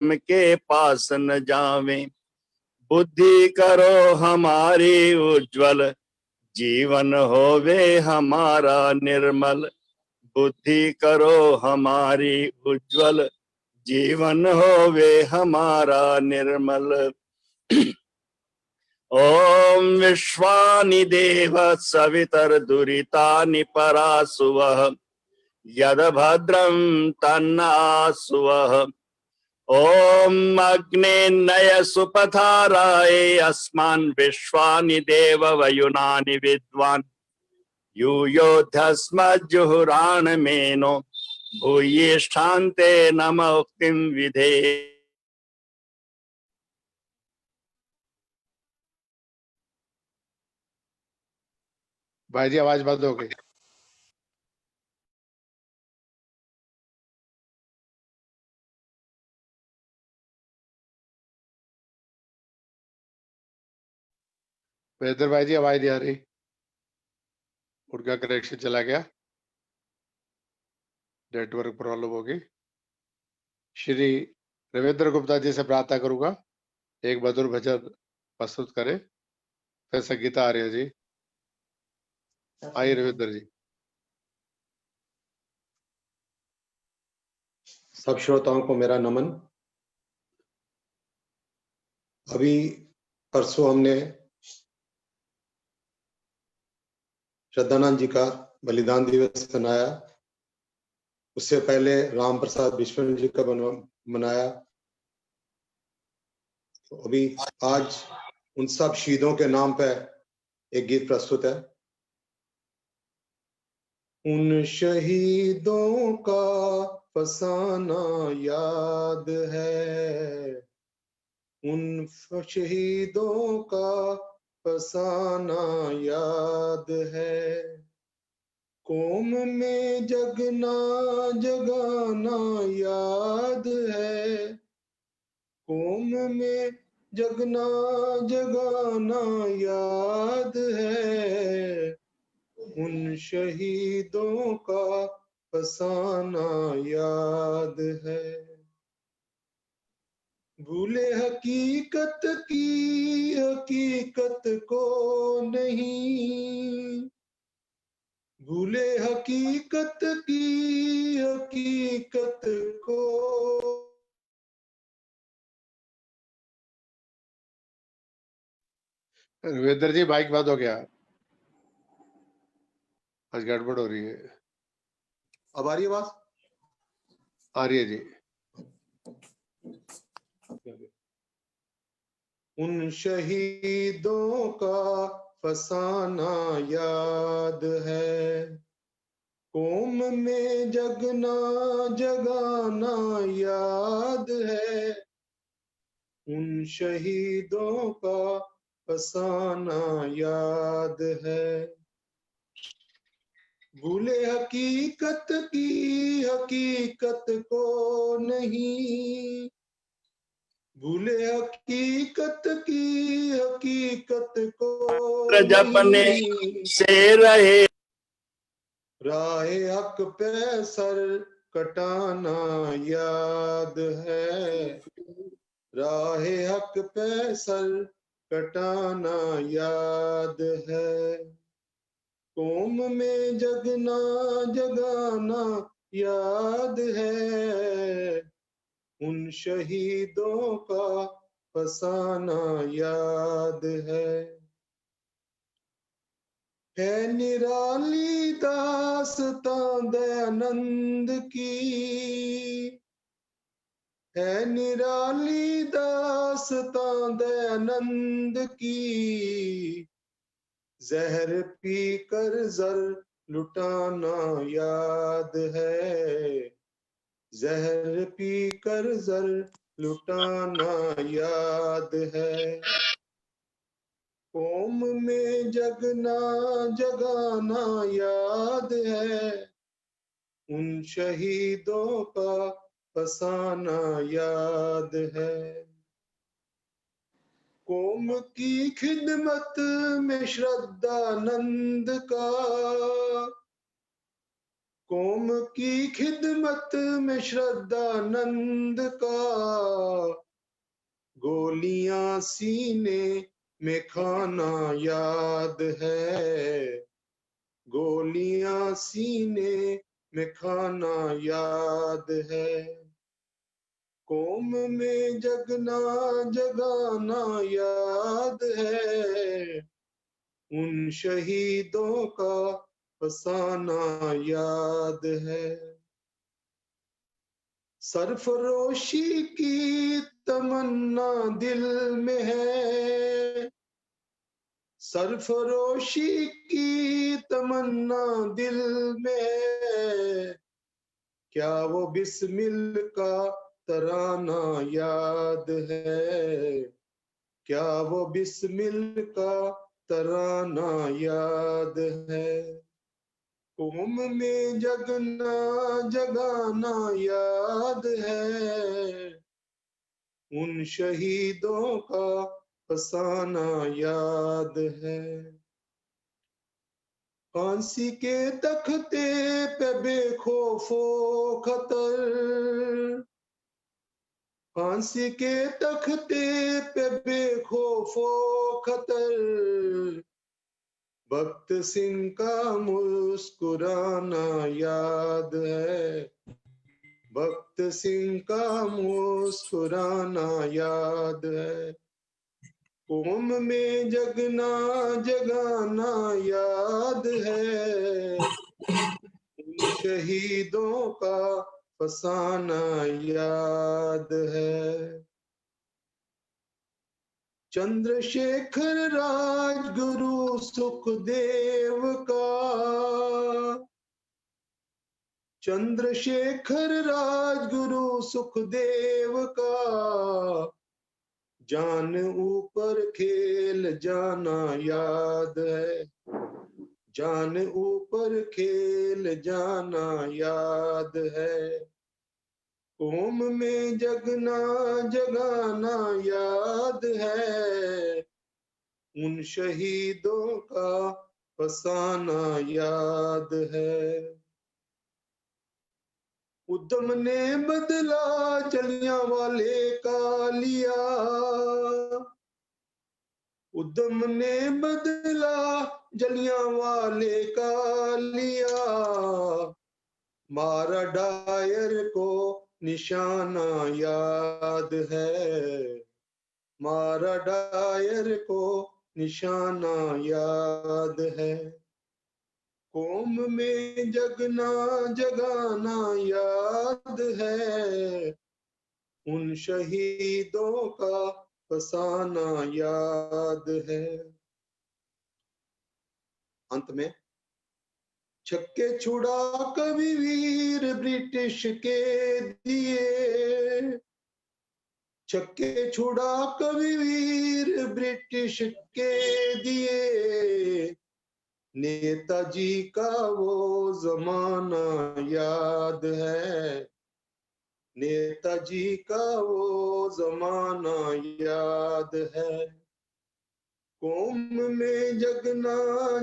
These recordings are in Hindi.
के पास न जावे। बुद्धि करो हमारी उज्जवल, जीवन होवे हमारा निर्मल। बुद्धि करो हमारी उज्जवल, जीवन होवे हमारा निर्मल। ओम विश्वानि देव सवितर्दुरितानि परासुवः, यद भद्रं तन्नासुवः। ओम अग्नेन्नय सुपथाराय अस्मान् विश्वानि देव वयुनानि विद्वान्। यूयोधस्मज्जुहुराण मेनो, भूयिष्ठान्ते नम उक्तिं विधे। भाई जी आवाज बंद हो गई। वेदर भाई जी आवाज नहीं आ रही, उनका कनेक्शन चला गया, नेटवर्क प्रॉब्लम होगी। श्री रविंद्र गुप्ता जी से प्रार्थना करूंगा एक मधुर भजन प्रस्तुत करें। फिर संगीता आर्य जी, आइए रविंद्र जी। सब श्रोताओं को मेरा नमन। अभी परसों हमने श्रद्धानंद जी का बलिदान दिवस मनाया, उससे पहले राम प्रसाद विश्वनाथ जी का मनाया। तो अभी आज उन सब शहीदों के नाम पे एक गीत प्रस्तुत है। उन शहीदों का फसाना याद है, उन शहीदों का फसाना याद है। कौम में जगना जगाना याद है, कौम में जगना जगाना याद है। उन शहीदों का फसाना याद है। भूले हकीकत की हकीकत को नहीं, भूले हकीकत की हकीकत को। रविंद्र जी माइक बंद हो गया, आज गड़बड़ हो रही है। अब आ रही है आवाज? आ रही है जी। उन शहीदों का फसाना याद है, कौम में जगना जगाना याद है। उन शहीदों का फसाना याद है। भूले हकीकत की हकीकत को नहीं, भूले हकीकत की हकीकत को जपने नहीं। से रहे, राहे हक पे सर कटाना याद है, राहे हक पे सर कटाना याद है। कौम में जगना जगाना याद है, उन शहीदों का फसाना याद है निराली दास्तां दयानंद की, है निराली दास्तां दयानंद की। जहर पी कर जर लुटाना याद है, जहर पी कर जर लुटाना याद है। कौम में जगना जगाना याद है, उन शहीदों का फसाना याद है। कौम की खिदमत में श्रद्धानंद का, कौम की खिदमत में श्रद्धानंद का, गोलियां सीने में खाना याद है, गोलियां सीने में खाना याद है। कौम में जगना जगाना याद है, उन शहीदों का फसाना याद है। सरफरोशी की तमन्ना दिल में है, सरफरोशी की तमन्ना दिल में है, क्या वो बिस्मिल का तराना याद है, क्या वो बिस्मिल का तराना याद है। कौम में जगना जगाना याद है, उन शहीदों का फसाना याद है। फांसी के तख्ते पे बेखौफो खतर, फांसी के तख्ते पे बेखौफो खतर, भक्त सिंह का मुस्कुराना याद है, भक्त सिंह का मुस्कुराना याद है। कौम में जगना जगाना याद है, उन शहीदों का फसाना याद है। चंद्रशेखर राजगुरु सुखदेव का, चंद्रशेखर राजगुरु सुखदेव का, जान ऊपर खेल जाना याद है, जान ऊपर खेल जाना याद है। कौम में जगना जगाना याद है, उन शहीदों का फसाना याद है। उद्यम ने बदला जलियांवाले का लिया, उद्यम ने बदला जलियांवाले का लिया, मारा डायर को निशाना याद है, मारा डायर को निशाना याद है। कौम में जगना जगाना याद है, उन शहीदों का फसाना याद है। अंत में छक्के छुड़ा कवि वीर ब्रिटिश के दिए, छक्के छुड़ा कवि वीर ब्रिटिश के दिए, नेताजी का वो जमाना याद है, नेताजी का वो जमाना याद है। कौम में जगना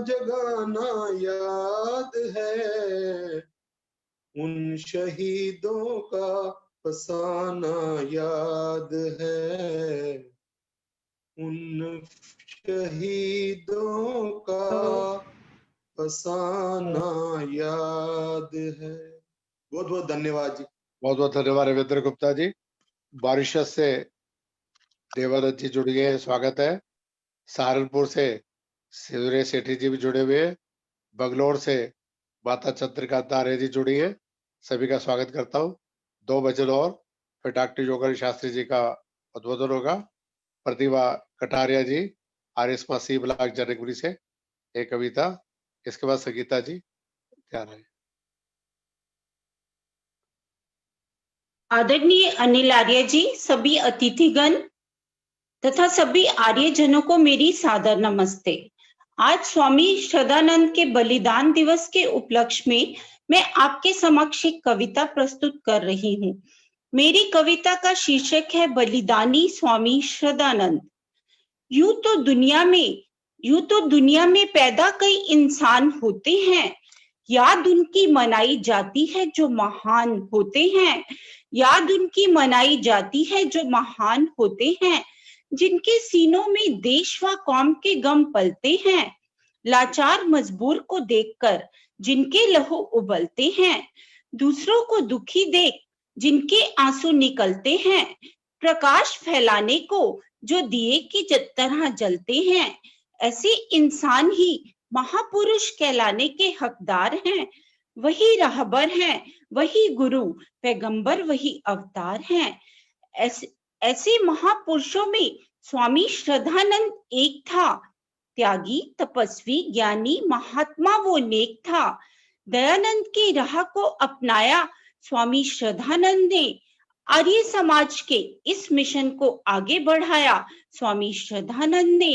जगाना याद है, उन शहीदों का फसाना याद है, उन शहीदों का फसाना याद है। बहुत बहुत धन्यवाद जी। बहुत बहुत धन्यवाद रविंद्र गुप्ता जी। मॉरिशस से देवादत्त जी जुड़ गए, स्वागत है। सहारनपुर से सूर्य सेठी जी भी जुड़े हुए हैं। बंगलोर से माता चंद्रिकांता आर्य जी जुड़ी है, सभी का स्वागत करता हूँ। 2 भजन और फिर डॉक्टर योगेश शास्त्री जी का उद्बोधन होगा। प्रतिभा कटारिया जी आरएसमा सी ब्लॉक जनकपुरी से एक कविता, इसके बाद संगीता जी तैयार है। आदरणीय अनिल आर्य जी, सभी अतिथिगण तथा सभी आर्यजनों को मेरी सादर नमस्ते। आज स्वामी श्रद्धानंद के बलिदान दिवस के उपलक्ष्य में मैं आपके समक्ष एक कविता प्रस्तुत कर रही हूँ। मेरी कविता का शीर्षक है बलिदानी स्वामी श्रद्धानंद। यूं तो दुनिया में पैदा कई इंसान होते हैं, याद उनकी मनाई जाती है जो महान होते हैं, याद उनकी मनाई जाती है जो महान होते हैं, जिनके सीनों में देश व कौम के गम पलते हैं, लाचार मजबूर को देखकर जिनके लहू उबलते हैं, दूसरों को दुखी देख जिनके आंसू निकलते हैं, प्रकाश फैलाने को जो दिए की तरह जलते हैं, ऐसे इंसान ही महापुरुष कहलाने के हकदार हैं। वही राहबर हैं, वही गुरु पैगंबर, वही अवतार हैं। ऐसे महापुरुषों में स्वामी श्रद्धानंद एक था, त्यागी तपस्वी ज्ञानी महात्मा वो नेक था। दयानंद की राह को अपनाया स्वामी श्रद्धानंद ने, आर्य समाज के इस मिशन को आगे बढ़ाया स्वामी श्रद्धानंद ने।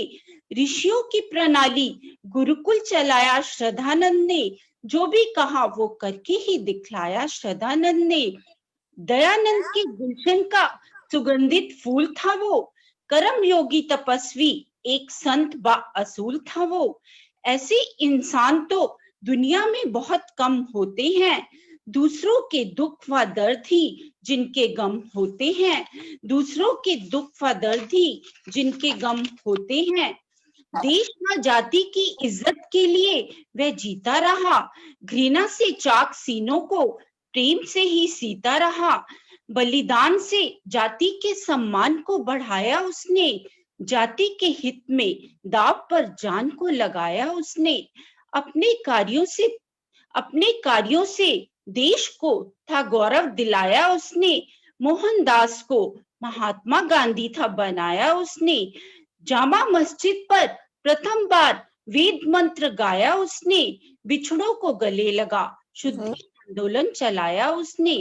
ऋषियों की प्रणाली गुरुकुल चलाया श्रद्धानंद ने, जो भी कहा वो करके ही दिखलाया श्रद्धानंद ने। दयानंद के गुलशन का सुगंधित फूल था वो, कर्म योगी तपस्वी एक संत बा असूल था वो। ऐसे इंसान तो दुनिया में बहुत कम होते हैं, दूसरों के दुख व दर्द ही जिनके गम होते हैं, दूसरों के दुख व दर्द ही जिनके गम होते हैं। देश व जाति की इज्जत के लिए वह जीता रहा, घृणा से चाक सीनों को प्रेम से ही सीता रहा। बलिदान से जाति के सम्मान को बढ़ाया उसने, जाति के हित में दाव पर जान को लगाया उसने। अपने कार्यों से देश को था गौरव दिलाया उसने, मोहनदास को महात्मा गांधी था बनाया उसने। जामा मस्जिद पर प्रथम बार वेद मंत्र गाया उसने, बिछड़ों को गले लगा शुद्ध आंदोलन चलाया उसने।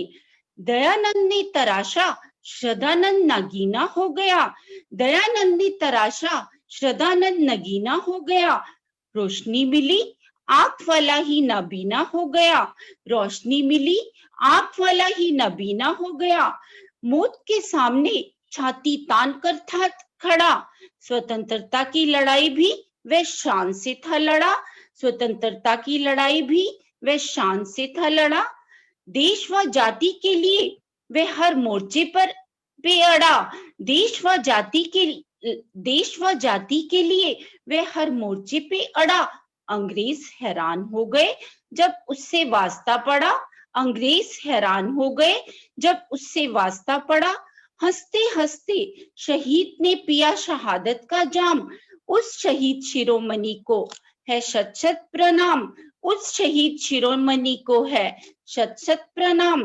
दयानंद ने तराशा श्रद्धानंद नगीना हो गया, दयानंद ने तराशा श्रद्धानंद नगीना हो गया। रोशनी मिली आंख वाला ही नबीना हो गया, रोशनी मिली आंख वाला ही नबीना हो गया। मौत के सामने छाती तान कर था खड़ा, स्वतंत्रता की लड़ाई भी वह शान से था लड़ा, स्वतंत्रता की लड़ाई भी वह शान से था लड़ा। देश व जाति के लिए वह हर मोर्चे पर पे अड़ा, देश व जाति के लिए वह हर मोर्चे पे अड़ा। अंग्रेज हैरान हो गए जब उससे वास्ता पड़ा, अंग्रेज हैरान हो गए जब उससे वास्ता पड़ा। हंसते हंसते शहीद ने पिया शहादत का जाम, उस शहीद शिरोमणि को है शत शत प्रणाम, उस शहीद शिरोमणि को है शत शत प्रणाम।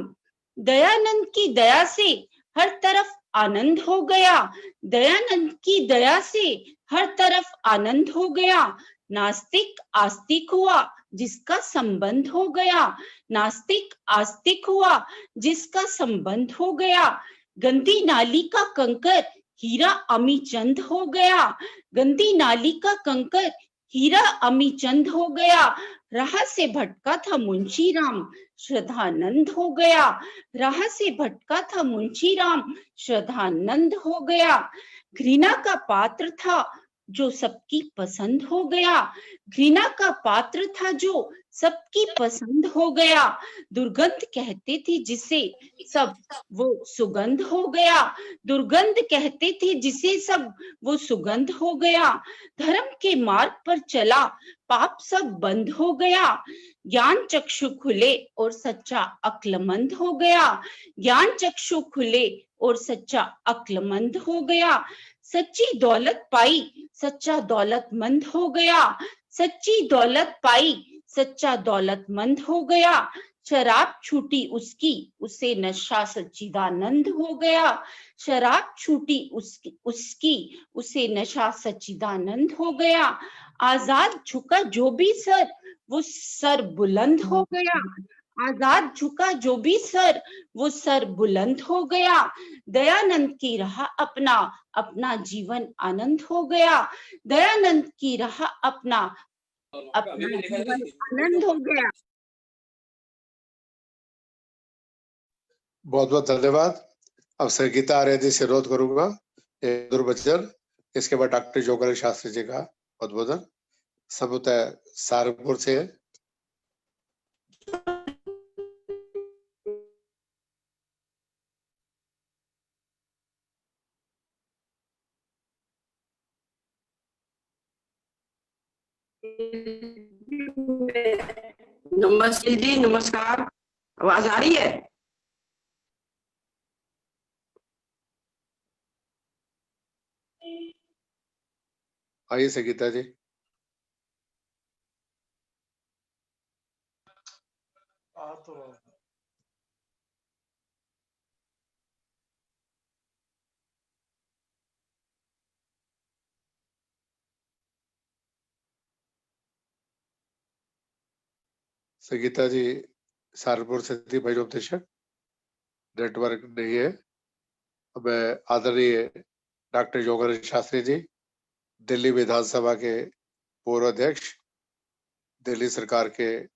दयानंद की दया से हर तरफ आनंद हो गया, दयानंद की दया से हर तरफ आनंद हो गया। नास्तिक आस्तिक हुआ जिसका संबंध हो गया, नास्तिक आस्तिक हुआ जिसका संबंध हो गया। गंदी नाली का कंकर हीरा अमीचंद हो गया, गंदी नाली का कंकर हीरा अमीचंद हो गया। राह से भटका था मुंशी राम श्रद्धानंद हो गया, राह से भटका था मुंशी राम श्रद्धानंद हो गया। घृणा का पात्र था जो सबकी पसंद हो गया, घृणा का पात्र था जो सबकी पसंद हो गया। दुर्गंध कहते थे जिसे सब वो सुगंध हो गया, दुर्गंध कहते थे जिसे सब वो सुगंध हो गया। धर्म के मार्ग पर चला पाप सब बंद हो गया, ज्ञान चक्षु खुले और सच्चा अक्लमंद हो गया, ज्ञान चक्षु खुले और सच्चा अक्लमंद हो गया। सच्ची दौलत पाई सच्चा दौलतमंद हो गया, सच्ची दौलत पाई सच्चा दौलतमंद हो गया। शराब छूटी उसकी उसे नशा सच्चिदानंद हो गया, शराब छूटी उसकी उसे नशा सच्चिदानंद हो गया। आजाद झुका जो भी सर वो सर बुलंद हो गया, आजाद झुका जो भी सर वो सर बुलंद हो गया। दयानंद की राह अपना अपना जीवन आनंद हो गया, दयानंद की राह अपना अपना जीवन आनंद हो गया। बहुत बहुत धन्यवाद। अब सर गीता आर्य जी से अनुरोध करूंगा एक दुर्बचन, इसके बाद डॉक्टर जोगल शास्त्री जी का उद्बोधन। सबूत सहारनपुर से नमस्ते जी, नमस्कार। आवाज आ रही है? आइए संगीता जी। संगीता जी सहारनपुर से थी भैरवतेश्वर, नेटवर्क नहीं है। अब आदरणीय डॉक्टर योगेंद्र शास्त्री जी, दिल्ली विधानसभा के पूर्व अध्यक्ष, दिल्ली सरकार के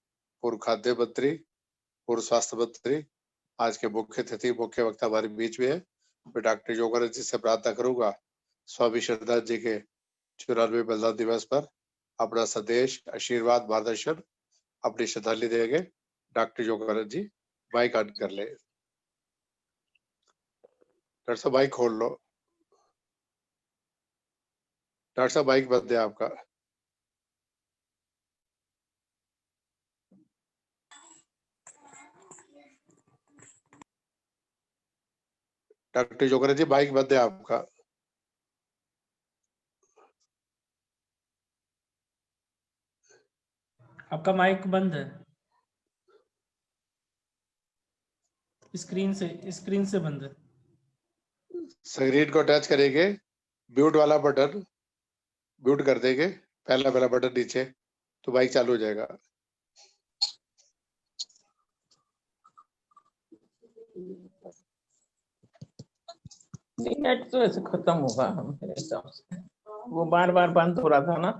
पूर्व खाद्य मंत्री, पूर्व स्वास्थ्य मंत्री, आज के मुख्य अतिथि, मुख्य वक्ता हमारे बीच में है। मैं डॉक्टर योगेंद्र जी से प्रार्थना करूंगा स्वामी श्रद्धानंद जी के 94वें बलिदान दिवस पर अपना संदेश, आशीर्वाद, मार्गदर्शन, अपनी श्रद्धांजलि देंगे। Doctor Yogendra ji mic on कर ले। डॉक्टर साहब माइक खोल लो। डॉक्टर साहब माइक बंद है आपका। डॉक्टर योगेंद्र जी माइक बंद है आपका। आपका माइक बंद है। स्क्रीन से बंद है। स्क्रीन को टच करेंगे, म्यूट वाला बटन म्यूट कर देंगे, पहला बटन नीचे, तो माइक चालू हो जाएगा। नेट तो ऐसे खत्म होगा मेरे हिसाब से, वो बार बार बंद हो रहा था ना।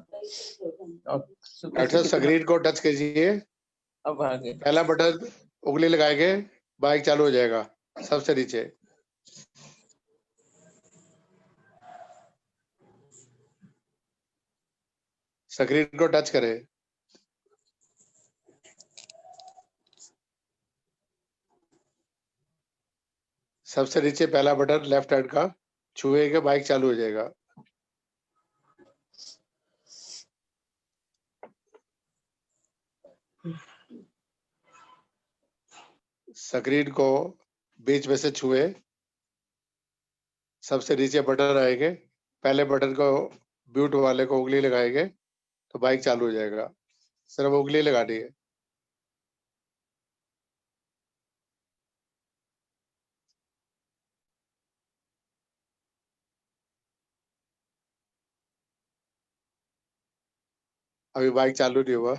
डॉक्टर साहब स्क्रीन को टच कीजिए, अब आगे पहला बटन उंगली लगाएंगे, माइक चालू हो जाएगा सबसे नीचे। स्क्रीन को टच करें। सबसे नीचे पहला बटन लेफ्ट हैंड का छुएंगे, माइक चालू हो जाएगा। स्क्रीन को बीच में से छुए, सबसे नीचे बटन आएंगे, पहले बटन को म्यूट वाले को उंगली लगाएंगे तो माइक चालू हो जाएगा। सिर्फ उंगली लगानी है। अभी माइक चालू नहीं हुआ।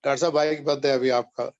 डॉक्टर साहब माइक बंद है अभी आपका।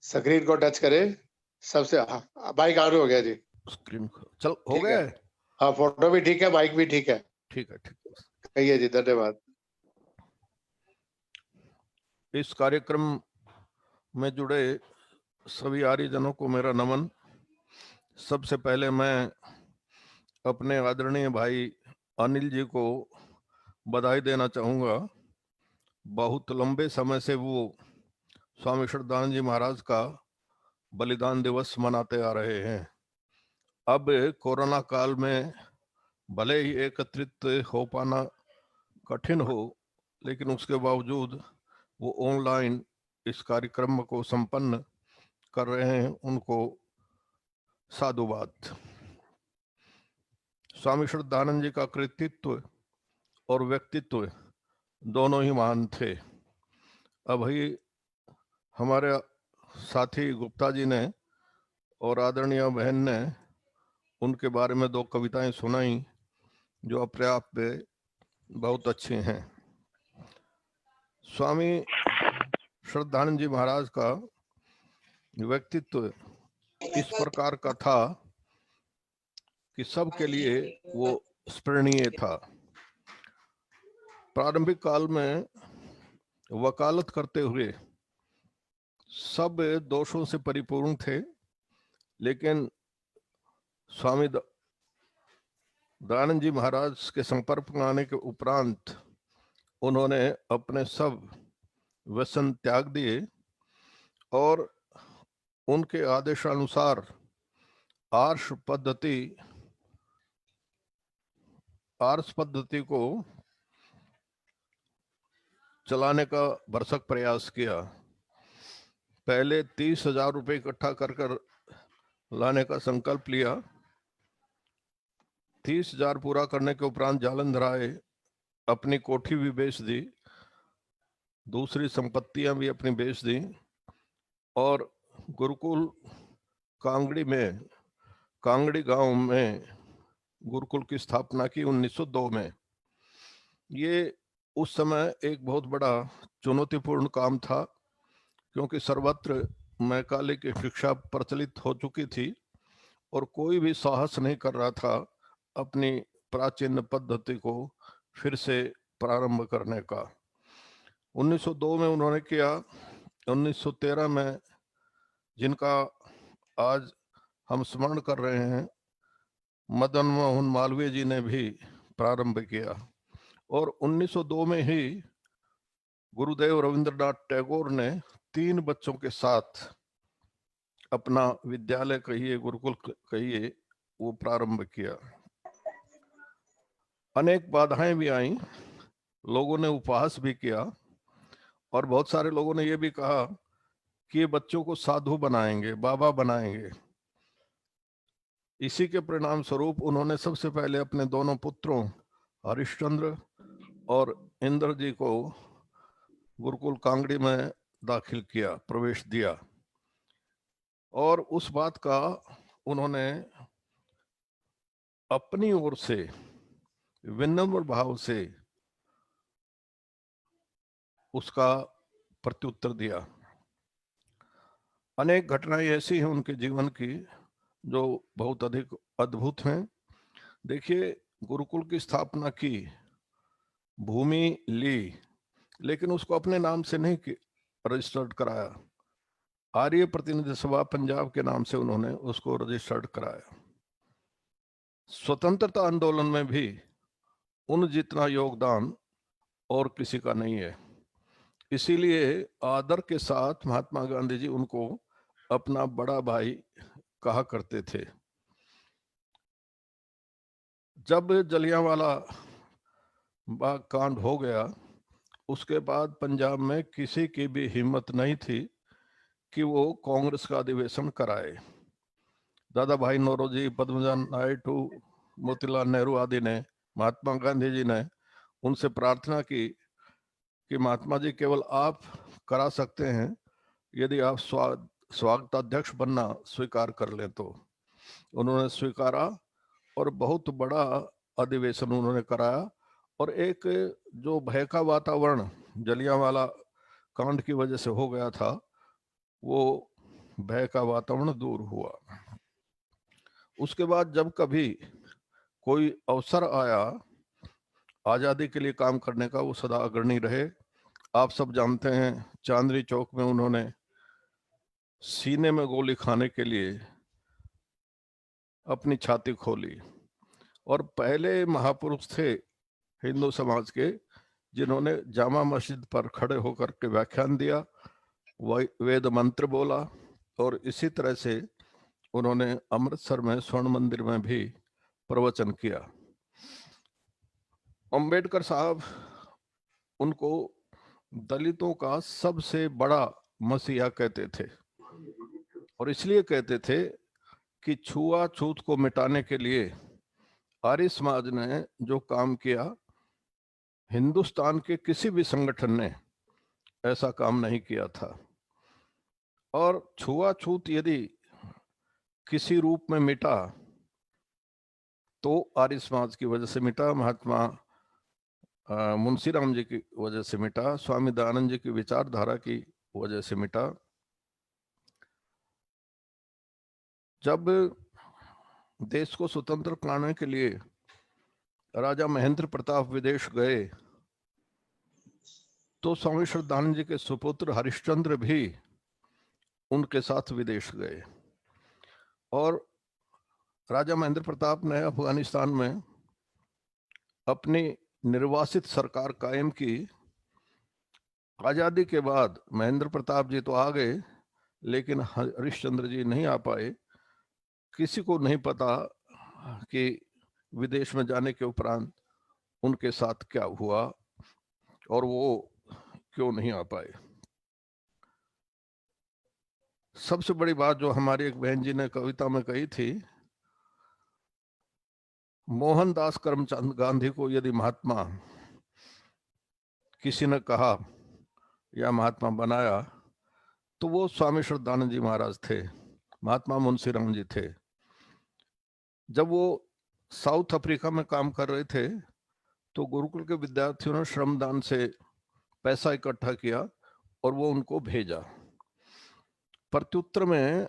स्क्रीन को टच करें, सबसे माइक ऑन हो गया जी। स्क्रीन चल हो ठीक गया है। हाँ, फोटो भी ठीक है, माइक भी ठीक है। ठीक है। कहिए जी, धन्यवाद। इस कार्यक्रम में जुड़े सभी आर्यजनों को मेरा नमन। सबसे पहले मैं अपने आदरणीय भाई अनिल जी को बधाई देना चाहूँगा। बहुत लंबे समय से वो स्वामी श्रद्धानंद जी महाराज का बलिदान दिवस मनाते आ रहे हैं। अब कोरोना काल में भले ही एकत्रित हो पाना कठिन हो, लेकिन उसके बावजूद वो ऑनलाइन इस कार्यक्रम को संपन्न कर रहे हैं, उनको साधुवाद। स्वामी श्रद्धानंद जी का कृतित्व और व्यक्तित्व दोनों ही महान थे। अभी हमारे साथी गुप्ता जी ने और आदरणीय बहन ने उनके बारे में 2 कविताएं सुनाई जो अपने आप में बहुत अच्छी हैं। स्वामी श्रद्धानंद जी महाराज का व्यक्तित्व इस प्रकार का था कि सबके लिए वो स्मरणीय था। प्रारंभिक काल में वकालत करते हुए सब दोषों से परिपूर्ण थे, लेकिन स्वामी दयानंद जी महाराज के संपर्क में आने के उपरांत उन्होंने अपने सब व्यसन त्याग दिए और उनके आदेशानुसार आर्ष पद्धति को चलाने का भरसक प्रयास किया। पहले 30,000 रुपए इकट्ठा कर लाने का संकल्प लिया। 30,000 पूरा करने के उपरांत जालंधर आए, अपनी कोठी भी बेच दी, दूसरी संपत्तियां भी अपनी बेच दी और गुरुकुल कांगड़ी गांव में गुरुकुल की स्थापना की 1902 में। ये उस समय एक बहुत बड़ा चुनौतीपूर्ण काम था, क्योंकि सर्वत्र मैकाले की शिक्षा प्रचलित हो चुकी थी और कोई भी साहस नहीं कर रहा था अपनी प्राचीन पद्धति को फिर से प्रारंभ करने का। 1902 में उन्होंने किया। 1913 में जिनका आज हम स्मरण कर रहे हैं, मदन मोहन मालवीय जी ने भी प्रारंभ किया और 1902 में ही गुरुदेव रविंद्रनाथ टैगोर ने 3 बच्चों के साथ अपना विद्यालय कहिए, गुरुकुल कहिए, वो प्रारंभ किया। अनेक बाधाएं भी आईं, लोगों ने उपहास भी किया और बहुत सारे लोगों ने ये भी कहा कि ये बच्चों को साधु बनाएंगे, बाबा बनाएंगे। इसी के परिणाम स्वरूप उन्होंने सबसे पहले अपने दोनों पुत्रों हरिश्चंद्र और इंद्र जी को गुरुकुल कांगड़ी में दाखिल किया, प्रवेश दिया और उस बात का उन्होंने अपनी ओर से विनम्र भाव से उसका प्रत्युत्तर दिया। अनेक घटनाएं ऐसी हैं उनके जीवन की जो बहुत अधिक अद्भुत हैं। देखिए, गुरुकुल की स्थापना की, भूमि ली, लेकिन उसको अपने नाम से नहीं रजिस्टर्ड कराया। आर्य प्रतिनिधि सभा पंजाब के नाम से उन्होंने उसको रजिस्टर्ड कराया। स्वतंत्रता आंदोलन में भी उन जितना योगदान और किसी का नहीं है। इसीलिए आदर के साथ महात्मा गांधी जी उनको अपना बड़ा भाई कहा करते थे। जब जलियांवाला बाग कांड हो गया, उसके बाद पंजाब में किसी की भी हिम्मत नहीं थी कि वो कांग्रेस का अधिवेशन कराए। दादा भाई नौरोजी, पद्मजा नायडू, मोतीलाल नेहरू आदि ने, महात्मा गांधी जी ने उनसे प्रार्थना की कि महात्मा जी केवल आप करा सकते हैं, यदि आप स्वागताध्यक्ष बनना स्वीकार कर लें तो। उन्होंने स्वीकारा और बहुत बड़ा अधिवेशन उन्होंने कराया और एक जो भय का वातावरण जलियांवाला कांड की वजह से हो गया था, वो भय का वातावरण दूर हुआ। उसके बाद जब कभी कोई अवसर आया आजादी के लिए काम करने का, वो सदा अग्रणी रहे। आप सब जानते हैं, चांदनी चौक में उन्होंने सीने में गोली खाने के लिए अपनी छाती खोली और पहले महापुरुष थे हिंदू समाज के जिन्होंने जामा मस्जिद पर खड़े होकर के व्याख्यान दिया, वेद मंत्र बोला और इसी तरह से उन्होंने अमृतसर में स्वर्ण मंदिर में भी प्रवचन किया। अंबेडकर साहब उनको दलितों का सबसे बड़ा मसीहा कहते थे और इसलिए कहते थे कि छुआछूत को मिटाने के लिए आर्य समाज ने जो काम किया, हिंदुस्तान के किसी भी संगठन ने ऐसा काम नहीं किया था। और छुआछूत यदि किसी रूप में मिटा तो आर्य समाज की वजह से मिटा, महात्मा मुंशीराम जी की वजह से मिटा, स्वामी दयानंद जी की विचारधारा की वजह से मिटा। जब देश को स्वतंत्र कराने के लिए राजा महेंद्र प्रताप विदेश गए तो स्वामी श्रद्धानंद जी के सुपुत्र हरिश्चंद्र भी उनके साथ विदेश गए और राजा महेंद्र प्रताप ने अफगानिस्तान में अपनी निर्वासित सरकार कायम की। आजादी के बाद महेंद्र प्रताप जी तो आ गए लेकिन हरिश्चंद्र जी नहीं आ पाए। किसी को नहीं पता कि विदेश में जाने के उपरांत उनके साथ क्या हुआ और वो क्यों नहीं आ पाए। सबसे बड़ी बात जो हमारी एक बहन जी ने कविता में कही थी, मोहनदास करमचंद गांधी को यदि महात्मा किसी ने कहा या महात्मा बनाया तो वो स्वामी श्रद्धानंद जी महाराज थे, महात्मा मुंशीराम जी थे। जब वो साउथ अफ्रीका में काम कर रहे थे तो गुरुकुल के विद्यार्थियों ने श्रमदान से पैसा इकट्ठा किया और वो उनको भेजा। प्रत्युत्तर में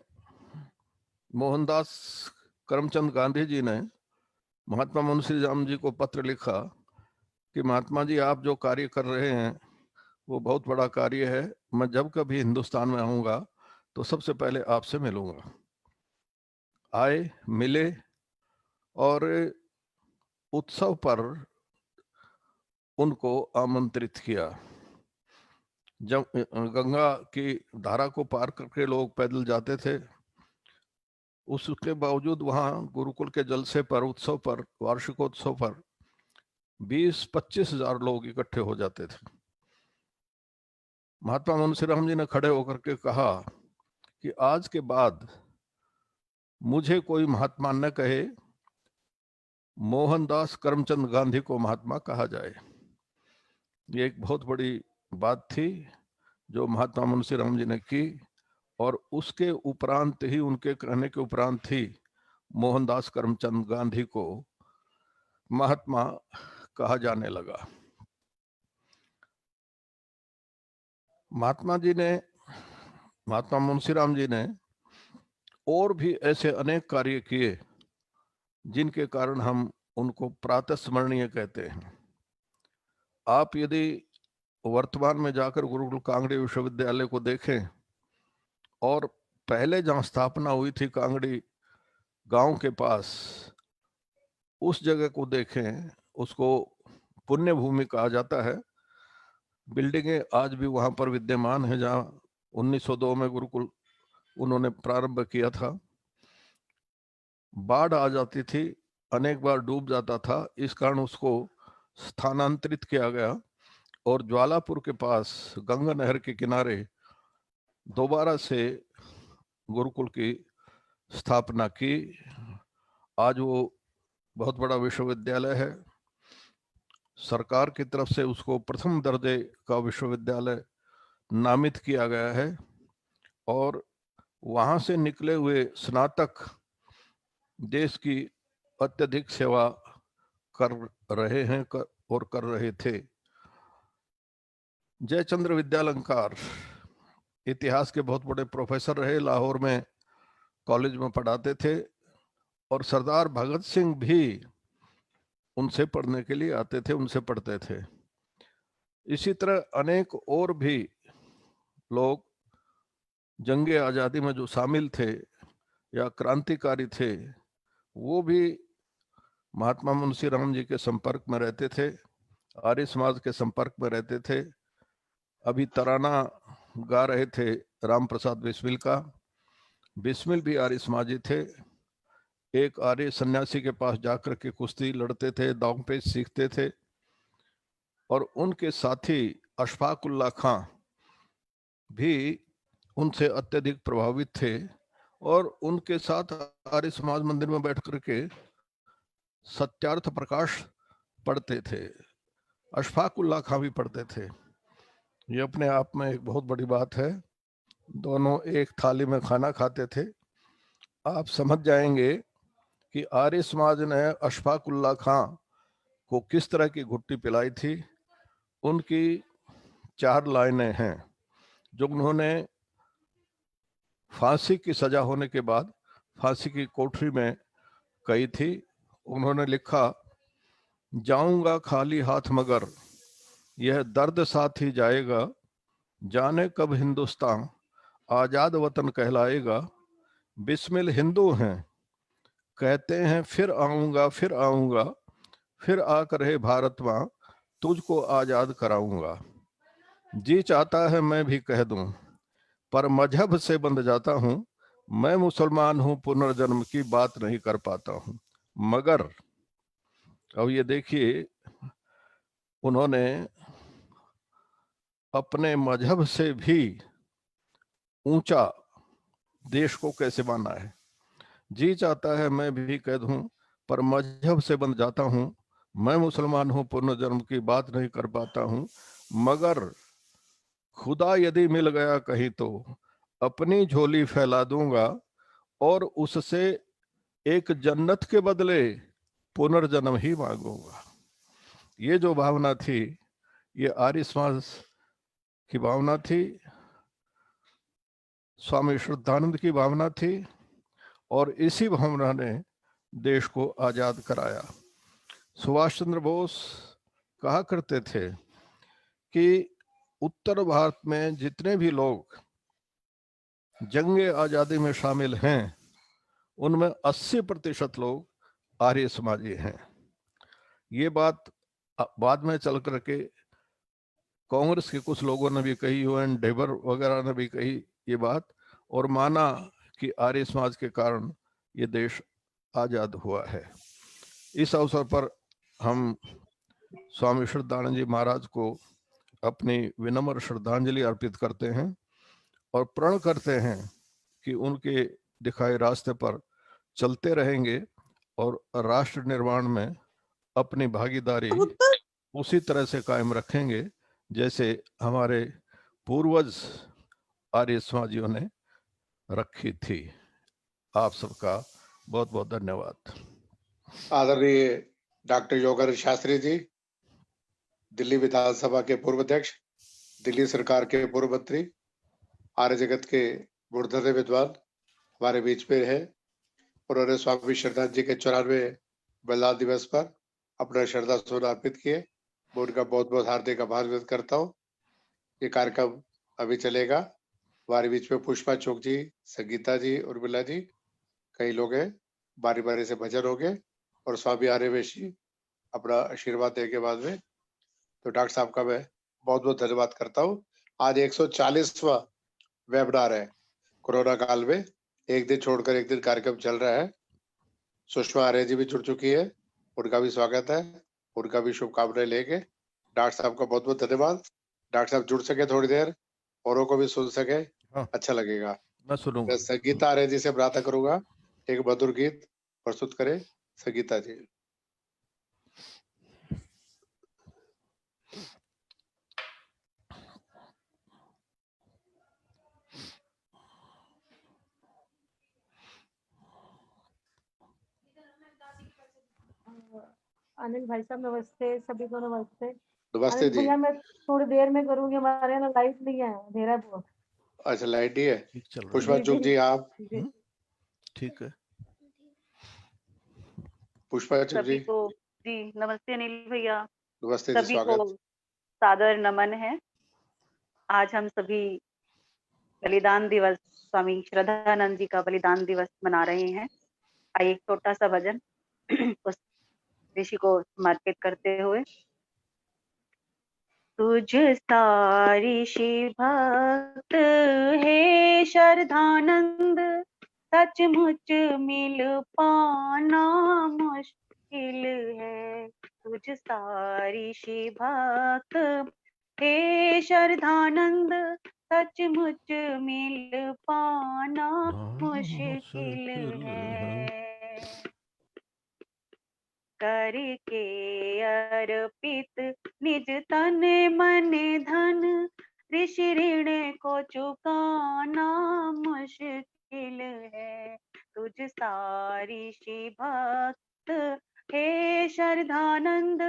मोहनदास करमचंद गांधी जी ने महात्मा मुंशीराम जी को पत्र लिखा कि महात्मा जी आप जो कार्य कर रहे हैं वो बहुत बड़ा कार्य है, मैं जब कभी हिंदुस्तान में आऊंगा तो सबसे पहले आपसे मिलूंगा। आए, मिले और उत्सव पर उनको आमंत्रित किया। जब गंगा की धारा को पार करके लोग पैदल जाते थे, उसके बावजूद वहां गुरुकुल के जलसे पर, उत्सव पर, वार्षिकोत्सव पर 20-25 हजार लोग इकट्ठे हो जाते थे। महात्मा मुंशीराम जी ने खड़े होकर के कहा कि आज के बाद मुझे कोई महात्मा न कहे, मोहनदास करमचंद गांधी को महात्मा कहा जाए। ये एक बहुत बड़ी बात थी जो महात्मा मुंशीराम जी ने की और उसके उपरांत ही, उनके कहने के उपरांत ही मोहनदास करमचंद गांधी को महात्मा कहा जाने लगा। महात्मा मुंशीराम जी ने और भी ऐसे अनेक कार्य किए जिनके कारण हम उनको प्रातस्मरणीय कहते हैं। आप यदि वर्तमान में जाकर गुरुकुल कांगड़ी विश्वविद्यालय को देखें और पहले जहां स्थापना हुई थी कांगड़ी गांव के पास, उस जगह को देखें, उसको पुण्य भूमि कहा जाता है। बिल्डिंगें आज भी वहां पर विद्यमान है जहां 1902 में गुरुकुल उन्होंने प्रारंभ किया था। बाढ़ आ जाती थी, अनेक बार डूब जाता था, इस कारण उसको स्थानांतरित किया गया और ज्वालापुर के पास गंगा नहर के किनारे दोबारा से गुरुकुल की स्थापना की। आज वो बहुत बड़ा विश्वविद्यालय है। सरकार की तरफ से उसको प्रथम दर्जे का विश्वविद्यालय नामित किया गया है और वहां से निकले हुए स्नातक देश की अत्यधिक सेवा कर रहे हैं और कर रहे थे। जयचंद्र विद्यालंकार इतिहास के बहुत बड़े प्रोफेसर रहे, लाहौर में कॉलेज में पढ़ाते थे और सरदार भगत सिंह भी उनसे पढ़ने के लिए आते थे, उनसे पढ़ते थे। इसी तरह अनेक और भी लोग जंगे आजादी में जो शामिल थे या क्रांतिकारी थे, वो भी महात्मा मुंशीराम जी के संपर्क में रहते थे, आर्य समाज के संपर्क में रहते थे। अभी तराना गा रहे थे राम प्रसाद बिस्मिल का, बिस्मिल भी आर्य समाजी थे। एक आर्य सन्यासी के पास जाकर के कुश्ती लड़ते थे, दांव पेच सीखते थे और उनके साथी अशफाक उल्लाह खां भी उनसे अत्यधिक प्रभावित थे और उनके साथ आर्य समाज मंदिर में बैठ करके सत्यार्थ प्रकाश पढ़ते थे। अशफाक उल्लाह खां भी पढ़ते थे। ये अपने आप में एक बहुत बड़ी बात है दोनों एक थाली में खाना खाते थे। आप समझ जाएंगे कि आर्य समाज ने अशफाकुल्ला खां को किस तरह की घुट्टी पिलाई थी। उनकी 4 लाइनें हैं जो उन्होंने फांसी की सजा होने के बाद फांसी की कोठरी में कही थी। उन्होंने लिखा, जाऊंगा खाली हाथ मगर यह दर्द साथ ही जाएगा, जाने कब हिंदुस्तान आजाद वतन कहलाएगा। बिस्मिल हिंदू हैं कहते हैं फिर आऊंगा, फिर आकर हे भारत मां तुझको आजाद कराऊंगा। जी चाहता है मैं भी कह दूं पर मजहब से बंध जाता हूं, मैं मुसलमान हूं पुनर्जन्म की बात नहीं कर पाता हूं। मगर अब ये देखिए, उन्होंने अपने मजहब से भी ऊंचा देश को कैसे माना है। जी चाहता है मैं भी कह दूं पर मजहब से बंध जाता हूं, मैं मुसलमान हूं पुनर्जन्म की बात नहीं कर पाता हूं। मगर खुदा यदि मिल गया कहीं तो अपनी झोली फैला दूंगा और उससे एक जन्नत के बदले पुनर्जन्म ही मांगूंगा। ये जो भावना थी, ये आर्य समाज की भावना थी, स्वामी श्रद्धानंद की भावना थी और इसी भावना ने देश को आजाद कराया। सुभाष चंद्र बोस कहा करते थे कि उत्तर भारत में जितने भी लोग जंगे आजादी में शामिल हैं उनमें 80% लोग आर्य समाजी हैं। ये बात बाद में चल करके कांग्रेस के कुछ लोगों ने भी कही, UN डेबर वगैरह ने भी कही ये बात, और माना कि आर्य समाज के कारण ये देश आजाद हुआ है। इस अवसर पर हम स्वामी श्रद्धानंद जी महाराज को अपनी विनम्र श्रद्धांजलि अर्पित करते हैं और प्रण करते हैं कि उनके दिखाए रास्ते पर चलते रहेंगे और राष्ट्र निर्माण में अपनी भागीदारी उसी तरह से कायम रखेंगे जैसे हमारे पूर्वज आर्य समाजियों ने रखी थी। आप सबका बहुत बहुत धन्यवाद। आदरणीय डॉक्टर योगेंद्र शास्त्री जी, दिल्ली विधानसभा के पूर्व अध्यक्ष, दिल्ली सरकार के पूर्व मंत्री, आर्य जगत के मूर्धन्य विद्वान हमारे बीच में है। उन्होंने स्वामी श्रद्धानंद जी के 94वें बलिदान दिवस पर अपना श्रद्धा सुमन अर्पित किए। मैं उनका बहुत बहुत हार्दिक आभार व्यक्त करता हूँ। ये कार्यक्रम अभी चलेगा। हमारे बीच में पुष्पा चौक जी, संगीता जी, उर्मिला जी, कई लोग हैं। बारी बारी से भजन हो गए और स्वामी आर्यवेश जी अपना आशीर्वाद देने के बाद में, तो डॉक्टर साहब का मैं बहुत बहुत धन्यवाद करता हूँ। आज 140वां वेबिनार है। कोरोना काल में एक दिन छोड़कर एक दिन कार्यक्रम चल रहा है। सुषमा आर्य जी भी जुड़ चुकी है, उनका भी स्वागत है, उनका भी शुभकामनाएं लेके। डॉक्टर साहब का बहुत बहुत धन्यवाद। डॉक्टर साहब जुड़ सके थोड़ी देर, औरों को भी सुन सके, हाँ, अच्छा लगेगा। मैं सुनूंगा। मैं संगीता आर्य जी से प्रार्थना करूंगा एक मधुर गीत प्रस्तुत करें। संगीता जी। अनिल भाई साहब नमस्ते, सभी को नमस्ते। नमस्ते अनिल जी। भैया मैं थोड़ी देर में करूंगी, हमारे यहाँ लाइट नहीं है, अंधेरा है बहुत। अच्छा, लाइट ही है। ठीक चल रहा पुष्पा जी, चुग जी। जी आप। जी। ठीक है। पुष्पा चुग जी। सभी को जी नमस्ते अनिल भैया, नमस्ते जी, सभी को स्वागत। सादर नमन है। आज हम सभी बलिदान दिवस, स्वामी श्रद्धानंद जी का बलिदान दिवस मना रहे हैं। आइए एक छोटा सा भजन उस ऋषि को समर्पित करते हुए। तुझ सा ऋषि भक्त है श्रद्धानंद, सचमुच मिल पाना मुश्किल है। तुझ सा ऋषि भक्त हे श्रद्धानंद, सचमुच मिल पाना मुश्किल है। करके अर्पित निज तन मन धन, ऋषि ऋण को चुकाना मुश्किल है। तुझ सा ऋषि भक्त हे श्रद्धानंद।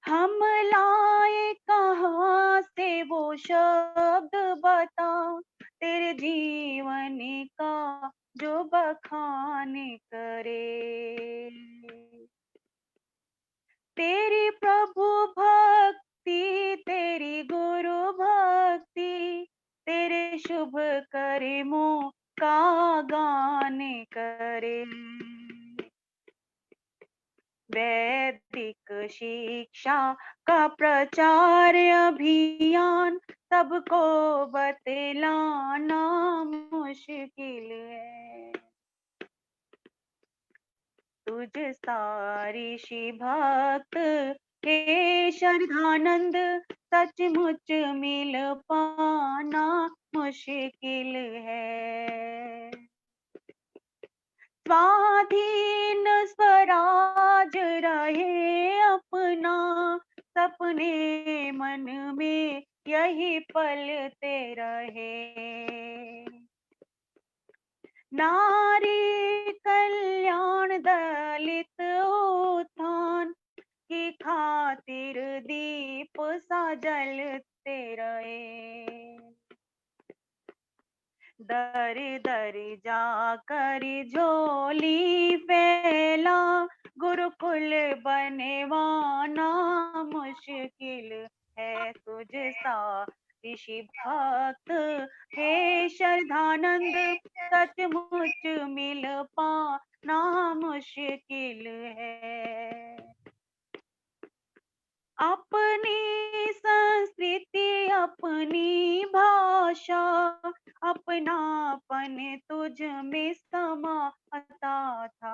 हम लाए कहाँ से वो शब्द बता, तेरे जीवन का जो बखान करे। तेरी प्रभु भक्ति, तेरी गुरु भक्ति, तेरे शुभ कर्मों का गान करे। वैदिक शिक्षा का प्रचार अभियान सबको बतलाना मुश्किल है। तुझ सा ऋषि भक्त हे श्रद्धानंद, सचमुच मिल पाना मुश्किल है। स्वाधीन स्वराज रहे अपना, सपने मन में यही पलते रहे। नारी कल्याण दलित उत्थान की खातिर दीप सा जलते रहे। दर दर जाकर झोली फैला, गुरुकुल बनवाना मुश्किल है। तुझ सा ऋषि भक्त हे श्रद्धानंद, सचमुच मिल पाना मुश्किल है। अपनी संस्कृति अपनी भाषा, अपनापन तुझ में समाता था।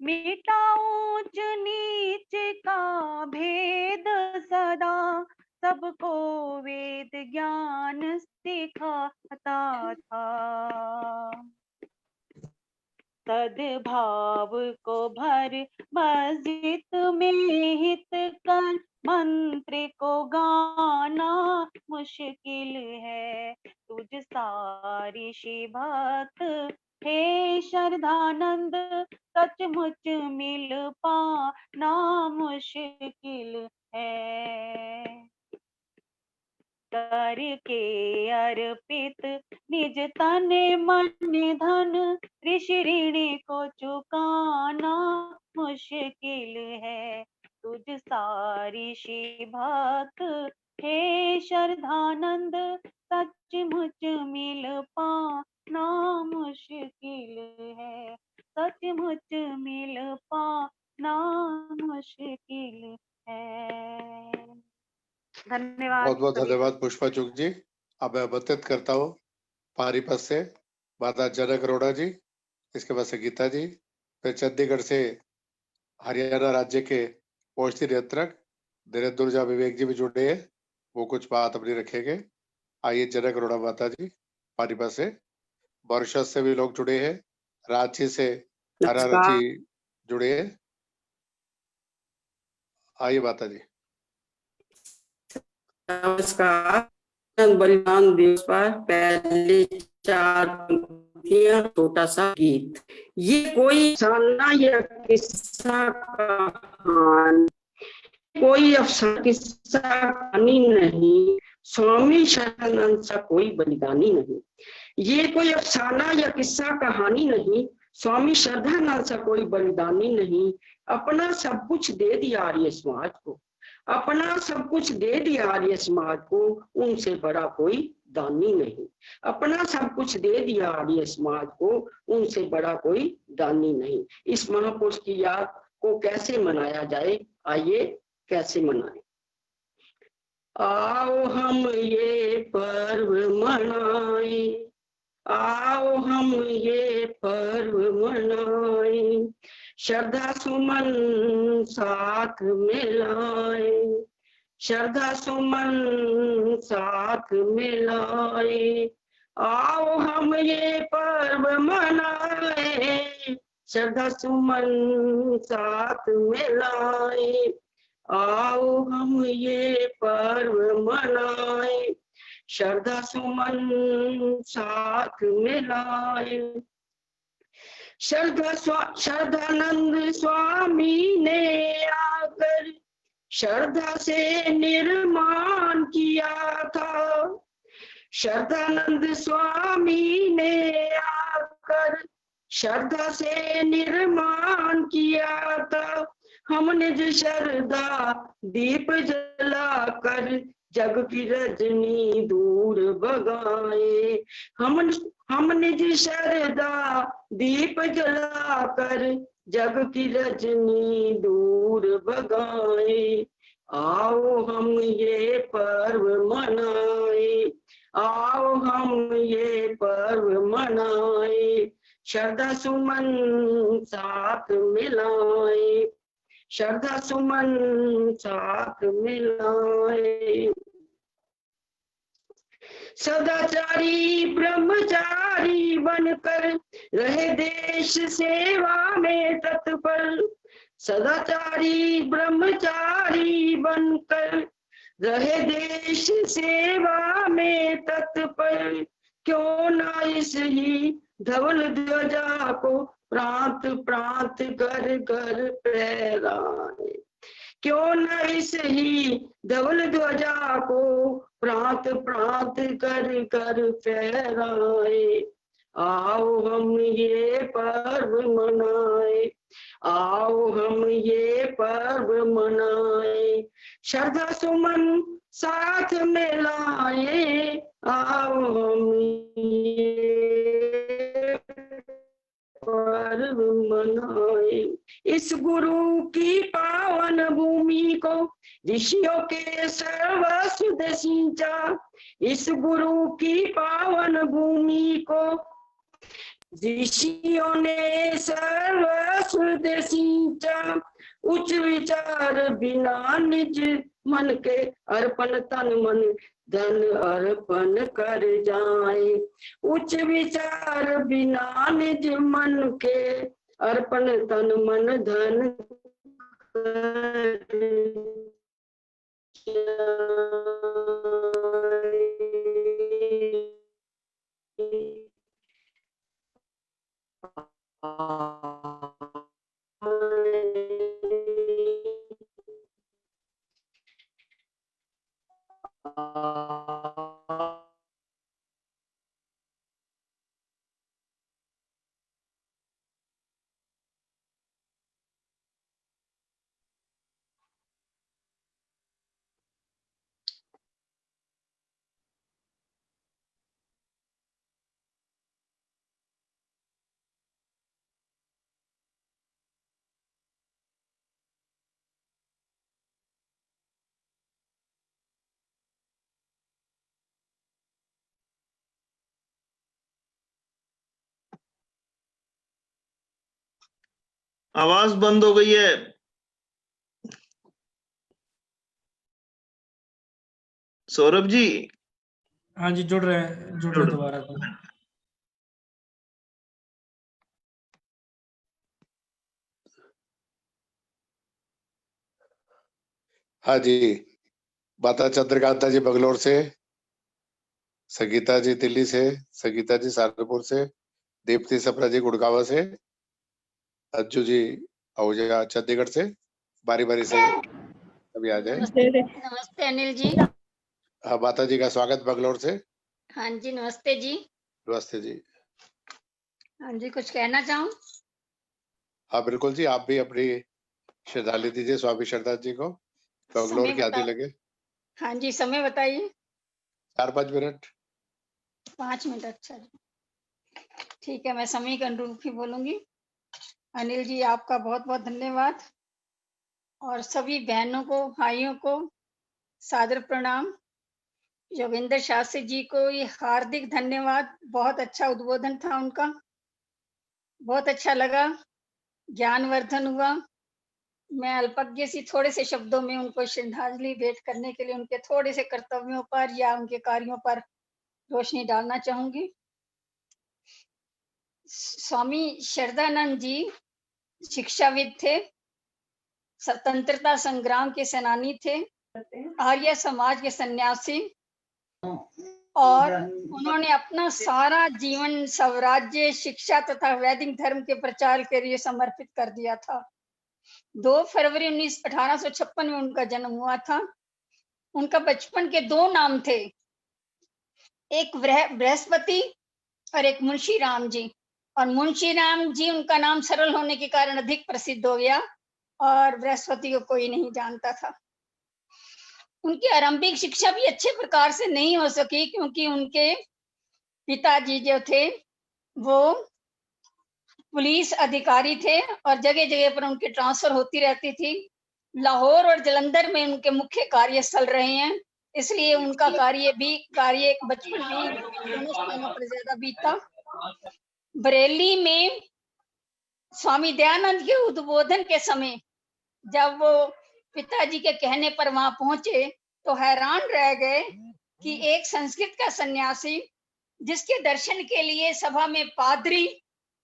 मिटा ऊंच नीच का भेद सदा, सबको वेद ज्ञान सिखाता था। सद्भाव को भर मस्जिद में हित कर, मंत्र को गाना मुश्किल है। तुझ सा ऋषि भक्त हे श्रद्धानंद, सचमुच मिल पाना मुश्किल है। करके अर्पित निज तन मन धन, ऋषि ऋण को चुकाना मुश्किल है। तुझ सा ऋषि भक्त हे श्रद्धानंद, सचमुच मिल पाना मुश्किल है। सचमुच मिल पाना मुश्किल है। धन्यवाद। बहुत बहुत धन्यवाद पुष्पा चुग जी। अब मैं अवतरित करता हूँ पानीपत से माता जनक अरोड़ा जी, इसके बाद से गीता जी, फिर चंडीगढ़ से हरियाणा राज्य के पहुंचती नियंत्रक धीरेन्द्र विवेक जी भी जुड़े हैं, वो कुछ बात अपनी रखेंगे। आइए जनक अरोड़ा माता जी पानीपत से। मॉरिशस से भी लोग जुड़े हैं, रांची से हरारा जी जुड़े हैं। आइए माता जी। नमस्कार। बलिदान दिवस पर पहले 4 पंक्तियां, छोटा सा गीत। ये कोई अफसाना या किस्सा कहानी, कोई अफसाना किस्सा कहानी नहीं, स्वामी शरदानंद सा कोई बलिदानी नहीं। ये कोई अफसाना या किस्सा कहानी नहीं, स्वामी श्रद्धानंद सा कोई बलिदानी नहीं। अपना सब कुछ दे दिया आर्य समाज को, अपना सब कुछ दे दिया आर्य समाज को, उनसे बड़ा कोई दानी नहीं। अपना सब कुछ दे दिया आर्य समाज को, उनसे बड़ा कोई दानी नहीं। इस महापुरुष की याद को कैसे मनाया जाए, आइए कैसे मनाएं। आओ हम ये पर्व मनाए, आओ हम ये पर्व मनाए, श्रद्धा सुमन साथ में लाए, श्रद्धा सुमन साथ में लाए। आओ हम ये पर्व मनाए, श्रद्धा सुमन साथ में लाए, आओ हम ये पर्व मनाए, श्रद्धा सुमन साथ में लाए। श्रद्धानंद स्वामी ने आकर श्रद्धा से निर्माण किया था, श्रद्धानंद स्वामी ने आकर श्रद्धा से निर्माण किया था। हमने जो श्रद्धा दीप जलाकर जग की रजनी दूर भगाए, हमने जो श्रद्धा दीप जलाकर जग की रजनी दूर भगाए, आओ हम ये पर्व मनाए, आओ हम ये पर्व मनाए, श्रद्धा सुमन साथ मिलाए, श्रद्धा सुमन साथ मिलाए। सदाचारी ब्रह्मचारी बनकर रहे देश सेवा में तत्पर, सदाचारी ब्रह्मचारी बनकर रहे देश सेवा में तत्पर, क्यों ना इस ही धवल ध्वजा को प्रांत प्रांत घर घर फहराए, क्यों न इस ही धवल ध्वजा को प्रांत प्रांत कर कर फहराए, आओ हम ये पर्व मनाए, आओ हम ये पर्व मनाए, श्रद्धा सुमन साथ में लाए, आओ हम ये पर्व मनाए। इस गुरु की पावन भूमि को ऋषियों के सर्वस्व सिंचा, इस गुरु की पावन भूमि को ऋषियों ने सर्वस्व सिंचा, उच्च विचार बिना निज मन के अर्पण तन मन धन अर्पण कर जाए, उच्च विचार बिना निज मन के अर्पण तन मन धन कर आवाज बंद हो गई है। सौरभ जी। हाँ जी, जुड़ रहे हैं दोबारा तो। हाँ जी, माता चंद्रकांता जी बंगलोर से, संगीता जी दिल्ली से, संगीता जी सहारनपुर से, दीप्ति सप्रा जी गुड़गांव से, अंजू जी आहूजा चंडीगढ़ से, बारी बारी से अभी आ जाए। नमस्ते अनिल जी। हाँ, माता जी का स्वागत बंगलोर से। हाँ जी, नमस्ते जी। नमस्ते जी। हाँ जी, कुछ कहना चाहूँ? हाँ बिल्कुल जी, आप भी अपनी श्रद्धांजलि दीजिए स्वामी श्रद्धा जी को, बंगलोर की आदि लगे। हाँ जी, समय बताइए। 4-5 मिनट। 5 मिनट, अच्छा जी, ठीक है, मैं समय के अनुरूप ही बोलूंगी। अनिल जी, आपका बहुत बहुत धन्यवाद, और सभी बहनों को भाइयों को सादर प्रणाम। योगेंद्र शास्त्री जी को ये हार्दिक धन्यवाद, बहुत अच्छा उद्बोधन था उनका, बहुत अच्छा लगा, ज्ञानवर्धन हुआ। मैं अल्पज्ञ सी थोड़े से शब्दों में उनको श्रद्धांजलि भेंट करने के लिए उनके थोड़े से कर्तव्यों पर या उनके कार्यों पर रोशनी डालना चाहूंगी। स्वामी श्रद्धानंद जी शिक्षाविद थे, स्वतंत्रता संग्राम के सेनानी थे, आर्य समाज के सन्यासी, और उन्होंने अपना सारा जीवन स्वराज्य, शिक्षा तथा वैदिक धर्म के प्रचार के लिए समर्पित कर दिया था। 2 फरवरी 1856 में उनका जन्म हुआ था। उनका बचपन के 2 नाम थे, एक बृहस्पति और एक मुंशी राम जी। और मुंशी राम जी उनका नाम सरल होने के कारण अधिक प्रसिद्ध हो गया और बृहस्पति को कोई नहीं जानता था। उनकी आरंभिक शिक्षा भी अच्छे प्रकार से नहीं हो सकी क्योंकि उनके पिताजी जो थे वो पुलिस अधिकारी थे और जगह जगह पर उनकी ट्रांसफर होती रहती थी। लाहौर और जलंधर में उनके मुख्य कार्यस्थल रहे हैं, इसलिए उनका कार्य बचपन में दोनों स्थानों पर ज्यादा बीता। बरेली में स्वामी दयानंद के उद्बोधन के समय जब वो पिताजी के कहने पर वहां पहुंचे तो हैरान रह गए कि एक संस्कृत का सन्यासी जिसके दर्शन के लिए सभा में पादरी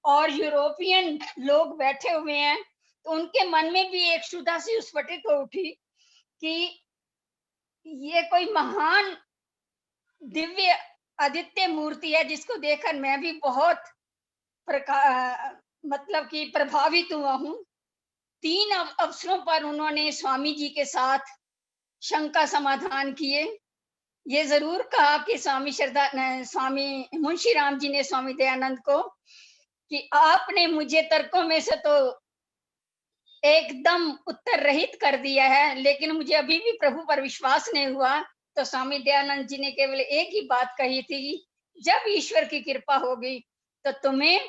और यूरोपियन लोग बैठे हुए हैं, तो उनके मन में भी एक क्षुधा सी स्फुटित हो उठी कि ये कोई महान दिव्य आदित्य मूर्ति है जिसको देखकर मैं भी बहुत मतलब कि प्रभावित हुआ हूँ। 3 अवसरों पर उन्होंने स्वामी जी के साथ शंका समाधान किए। ये जरूर कहा कि स्वामी मुंशी राम जी ने स्वामी दयानंद को कि आपने मुझे तर्कों में से तो एकदम उत्तर रहित कर दिया है, लेकिन मुझे अभी भी प्रभु पर विश्वास नहीं हुआ। तो स्वामी दयानंद जी ने केवल एक ही बात कही थी, जब ईश्वर की कृपा होगी तो तुम्हें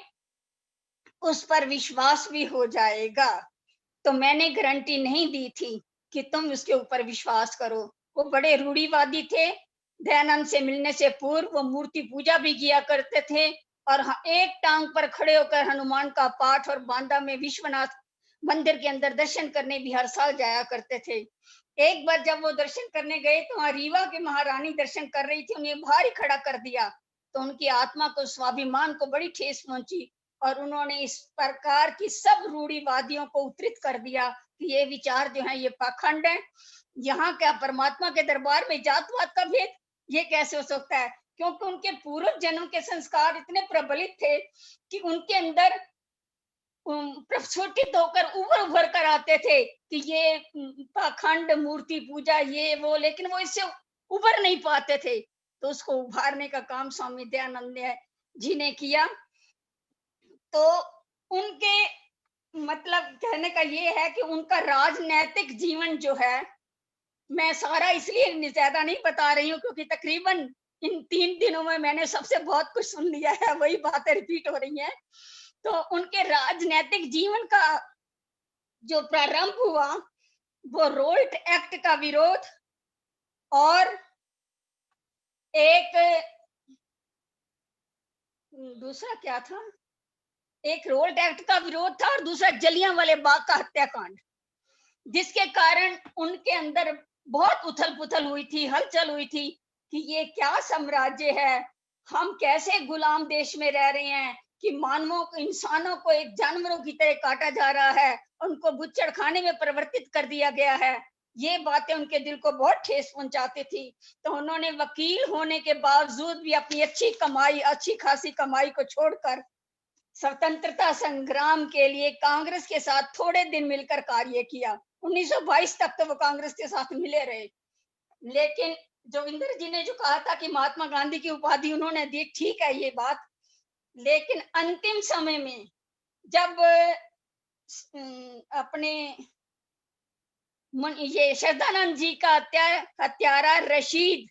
उस पर विश्वास भी हो जाएगा। तो मैंने गारंटी नहीं दी थी कि तुम उसके ऊपर विश्वास करो। वो बड़े रूढ़िवादी थे। दयानंद से मिलने से पूर्व वो मूर्ति पूजा भी किया करते थे और एक टांग पर खड़े होकर हनुमान का पाठ और बांदा में विश्वनाथ मंदिर के अंदर दर्शन करने भी हर साल जाया करते थे। एक बार जब वो दर्शन करने गए तो वहां रीवा की महारानी दर्शन कर रही थी, उन्हें बाहर ही खड़ा कर दिया। तो उनकी आत्मा को, स्वाभिमान को बड़ी ठेस पहुंची और उन्होंने इस प्रकार की सब रूढ़िवादियों को उत्तरित कर दिया कि ये विचार जो है ये पाखंड है। यहाँ क्या परमात्मा के दरबार में जातवाद का भेद, ये कैसे हो सकता है? क्योंकि उनके पूर्व जन्म के संस्कार इतने प्रबलित थे कि उनके अंदर प्रस्फुटित होकर उभर कर आते थे कि ये पाखंड, मूर्ति पूजा, ये वो, लेकिन वो इससे उभर नहीं पाते थे। तो उसको उभारने का काम स्वामी दयानंद जी ने किया। तो उनके मतलब कहने का ये है कि उनका राजनैतिक जीवन जो है, मैं सारा इसलिए ज्यादा नहीं बता रही हूँ क्योंकि तकरीबन इन 3 दिनों में मैंने सबसे बहुत कुछ सुन लिया है, वही बातें रिपीट हो रही हैं। तो उनके राजनैतिक जीवन का जो प्रारंभ हुआ वो रोल्ट एक्ट का विरोध और एक दूसरा क्या था, एक रोल्ट एक्ट का विरोध था और दूसरा जलियांवाले बाग का हत्याकांड, जिसके कारण उनके अंदर बहुत उथल पुथल हुई थी, हलचल हुई थी कि ये क्या साम्राज्य है, हम कैसे गुलाम देश में रह रहे हैं कि मानवों को, इंसानों को एक जानवरों की तरह काटा जा रहा है, उनको बुच्चड़ खाने में परिवर्तित कर दिया गया है। ये बातें उनके दिल को बहुत ठेस पहुंचाती थी। तो उन्होंने वकील होने के बावजूद भी अपनी अच्छी खासी कमाई को छोड़कर स्वतंत्रता संग्राम के लिए कांग्रेस के साथ थोड़े दिन मिलकर कार्य किया। 1922 तक तो वो कांग्रेस के साथ मिले रहे। लेकिन जोगिंदर जी ने जो कहा था कि महात्मा गांधी की उपाधि उन्होंने दी, ठीक है ये बात, लेकिन अंतिम समय में जब अपने ये श्रद्धानंद जी का हत्यारा रशीद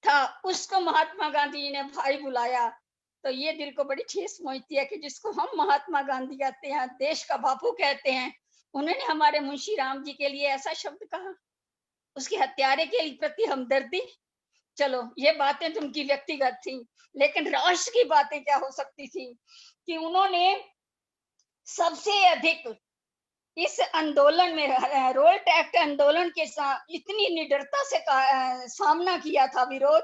था, उसको महात्मा गांधी जी ने भाई बुलाया। तो ये दिल को बड़ी ठेस पहुंचती है कि जिसको हम महात्मा गांधी कहते हैं, देश का बापू कहते हैं, उन्होंने हमारे मुंशी राम जी के लिए ऐसा शब्द कहा, उसके हत्यारे के प्रति हमदर्दी। चलो ये बातें तो उनकी व्यक्तिगत थी, लेकिन राष्ट्र की बातें क्या हो सकती थी कि उन्होंने सबसे अधिक इस आंदोलन में, रोल्ट एक्ट आंदोलन के साथ इतनी निडरता से सामना किया था, विरोध,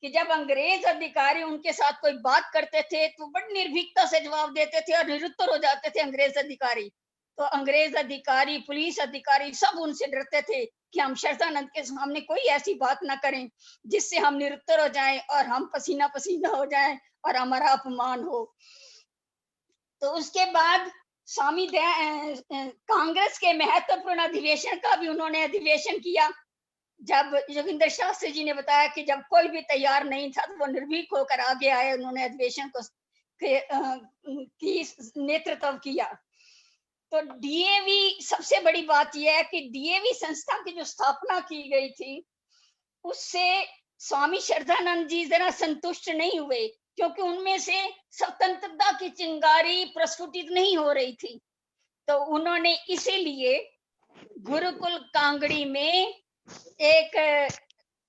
कि जब अंग्रेज अधिकारी उनके साथ कोई बात करते थे तो बड़ी निर्भीकता से जवाब देते थे और निरुत्तर हो जाते थे अंग्रेज अधिकारी। तो अंग्रेज अधिकारी, पुलिस अधिकारी सब उनसे डरते थे कि हम श्रद्धानंद के सामने कोई ऐसी बात ना करें जिससे हम निरुत्तर हो जाएं और हम पसीना पसीना हो जाएं और हमारा अपमान हो। तो उसके बाद स्वामी कांग्रेस के महत्वपूर्ण अधिवेशन का भी उन्होंने अधिवेशन किया। जब जोगिंदर शास्त्री जी ने बताया कि जब कोई भी तैयार नहीं था तो वो निर्भीक होकर आगे आए, उन्होंने अधिवेशन को की नेतृत्व किया। तो डीएवी, सबसे बड़ी बात यह है कि डीएवी संस्था की जो स्थापना की गई थी उससे स्वामी श्रद्धानंद जी जरा संतुष्ट नहीं हुए, क्योंकि उनमें से स्वतंत्रता की चिंगारी प्रस्फुटित नहीं हो रही थी। तो उन्होंने इसीलिए गुरुकुल कांगड़ी में एक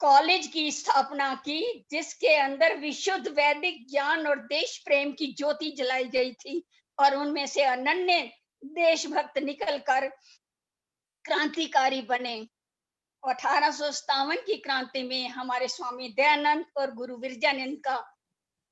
कॉलेज की स्थापना की, जिसके अंदर विशुद्ध वैदिक ज्ञान और देश प्रेम की ज्योति जलाई गई थी और उनमें से अनन्य देशभक्त निकलकर क्रांतिकारी बने। 1857 की क्रांति में हमारे स्वामी दयानंद और गुरु विरजानंद का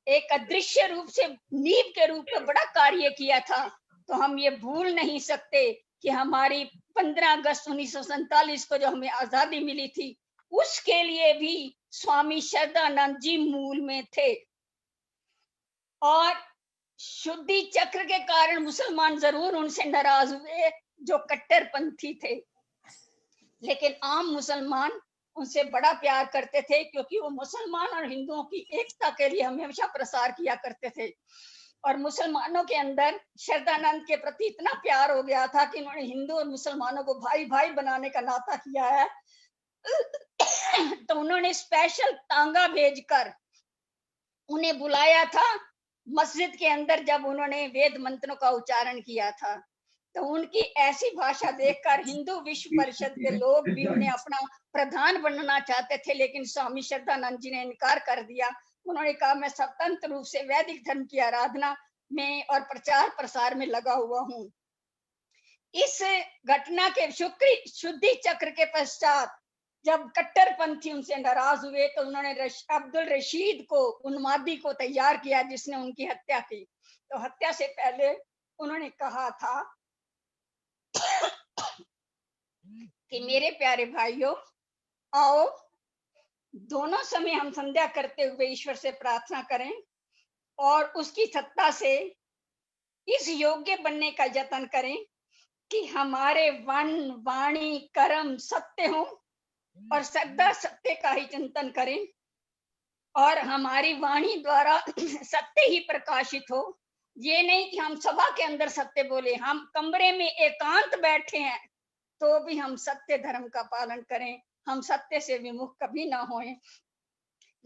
एक अदृश्य रूप से नींव के रूप में बड़ा कार्य किया था। तो हम ये भूल नहीं सकते कि हमारी 15 अगस्त 1947 को जो हमें आजादी मिली थी, उसके लिए भी स्वामी श्रद्धानंद जी मूल में थे। और शुद्धि चक्र के कारण मुसलमान जरूर उनसे नाराज हुए जो कट्टरपंथी थे, लेकिन आम मुसलमान उनसे बड़ा प्यार करते थे, क्योंकि वो मुसलमान और हिंदुओं की एकता के लिए हमेशा प्रसार किया करते थे। और मुसलमानों के अंदर श्रद्धानंद के प्रति इतना प्यार हो गया था कि उन्होंने हिंदू और मुसलमानों को भाई भाई बनाने का नाता किया है। तो उन्होंने स्पेशल तांगा भेजकर उन्हें बुलाया था मस्जिद के अंदर, जब उन्होंने वेद मंत्रों का उच्चारण किया था। तो उनकी ऐसी भाषा देखकर हिंदू विश्व परिषद के लोग भी उन्हें अपना प्रधान बनना चाहते थे, लेकिन स्वामी श्रद्धानंद जी ने इनकार कर दिया। उन्होंने कहा, मैं स्वतंत्र रूप से वैदिक धर्म की आराधना में और प्रचार प्रसार में लगा हुआ हूँ। इस घटना के शुद्धि चक्र के पश्चात जब कट्टरपंथी उनसे नाराज हुए तो उन्होंने अब्दुल रशीद को, उन्मादी को तैयार किया, जिसने उनकी हत्या की। तो हत्या से पहले उन्होंने कहा था कि मेरे प्यारे भाइयों, आओ दोनों समय हम संध्या करते हुए ईश्वर से प्रार्थना करें और उसकी सत्ता से इस योग्य बनने का यत्न करें कि हमारे वन, वाणी, कर्म सत्य हो और सदा सत्य का ही चिंतन करें और हमारी वाणी द्वारा सत्य ही प्रकाशित हो। ये नहीं कि हम सभा के अंदर सत्य बोले, हम कमरे में एकांत बैठे हैं तो भी हम सत्य धर्म का पालन करें, हम सत्य से विमुख कभी ना होएं।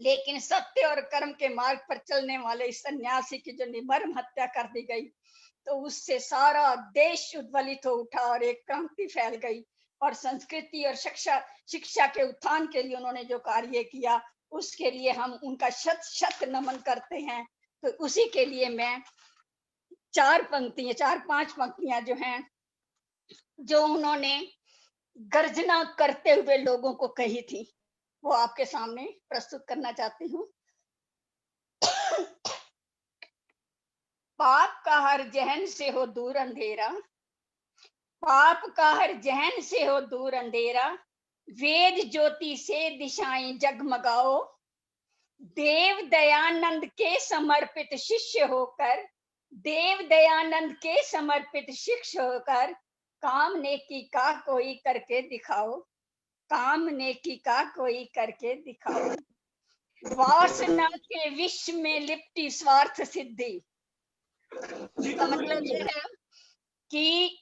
लेकिन सत्य और कर्म के मार्ग पर चलने वाले इस सन्यासी की जो निर्मम हत्या कर दी गई, तो उससे सारा देश उद्वलित हो उठा और एक क्रांति फैल गई। और संस्कृति और शिक्षा के उत्थान के लिए उन्होंने जो कार्य किया, उसके लिए हम उनका शत शत नमन करते हैं। तो उसी के लिए मैं 4-5 पंक्तियां जो हैं, जो उन्होंने गर्जना करते हुए लोगों को कही थी, वो आपके सामने प्रस्तुत करना चाहती हूँ। पाप का हर जहन से हो दूर अंधेरा, पाप का हर जहन से हो दूर अंधेरा, वेद ज्योति से दिशाएं जगमगाओ, देव दयानंद के समर्पित शिष्य होकर, देव दयानंद के समर्पित शिष्य होकर काम नेकी का कोई करके दिखाओ, काम नेकी का कोई करके दिखाओ। वासना के विष में लिपटी स्वार्थ सिद्धि। इसका मतलब यह है कि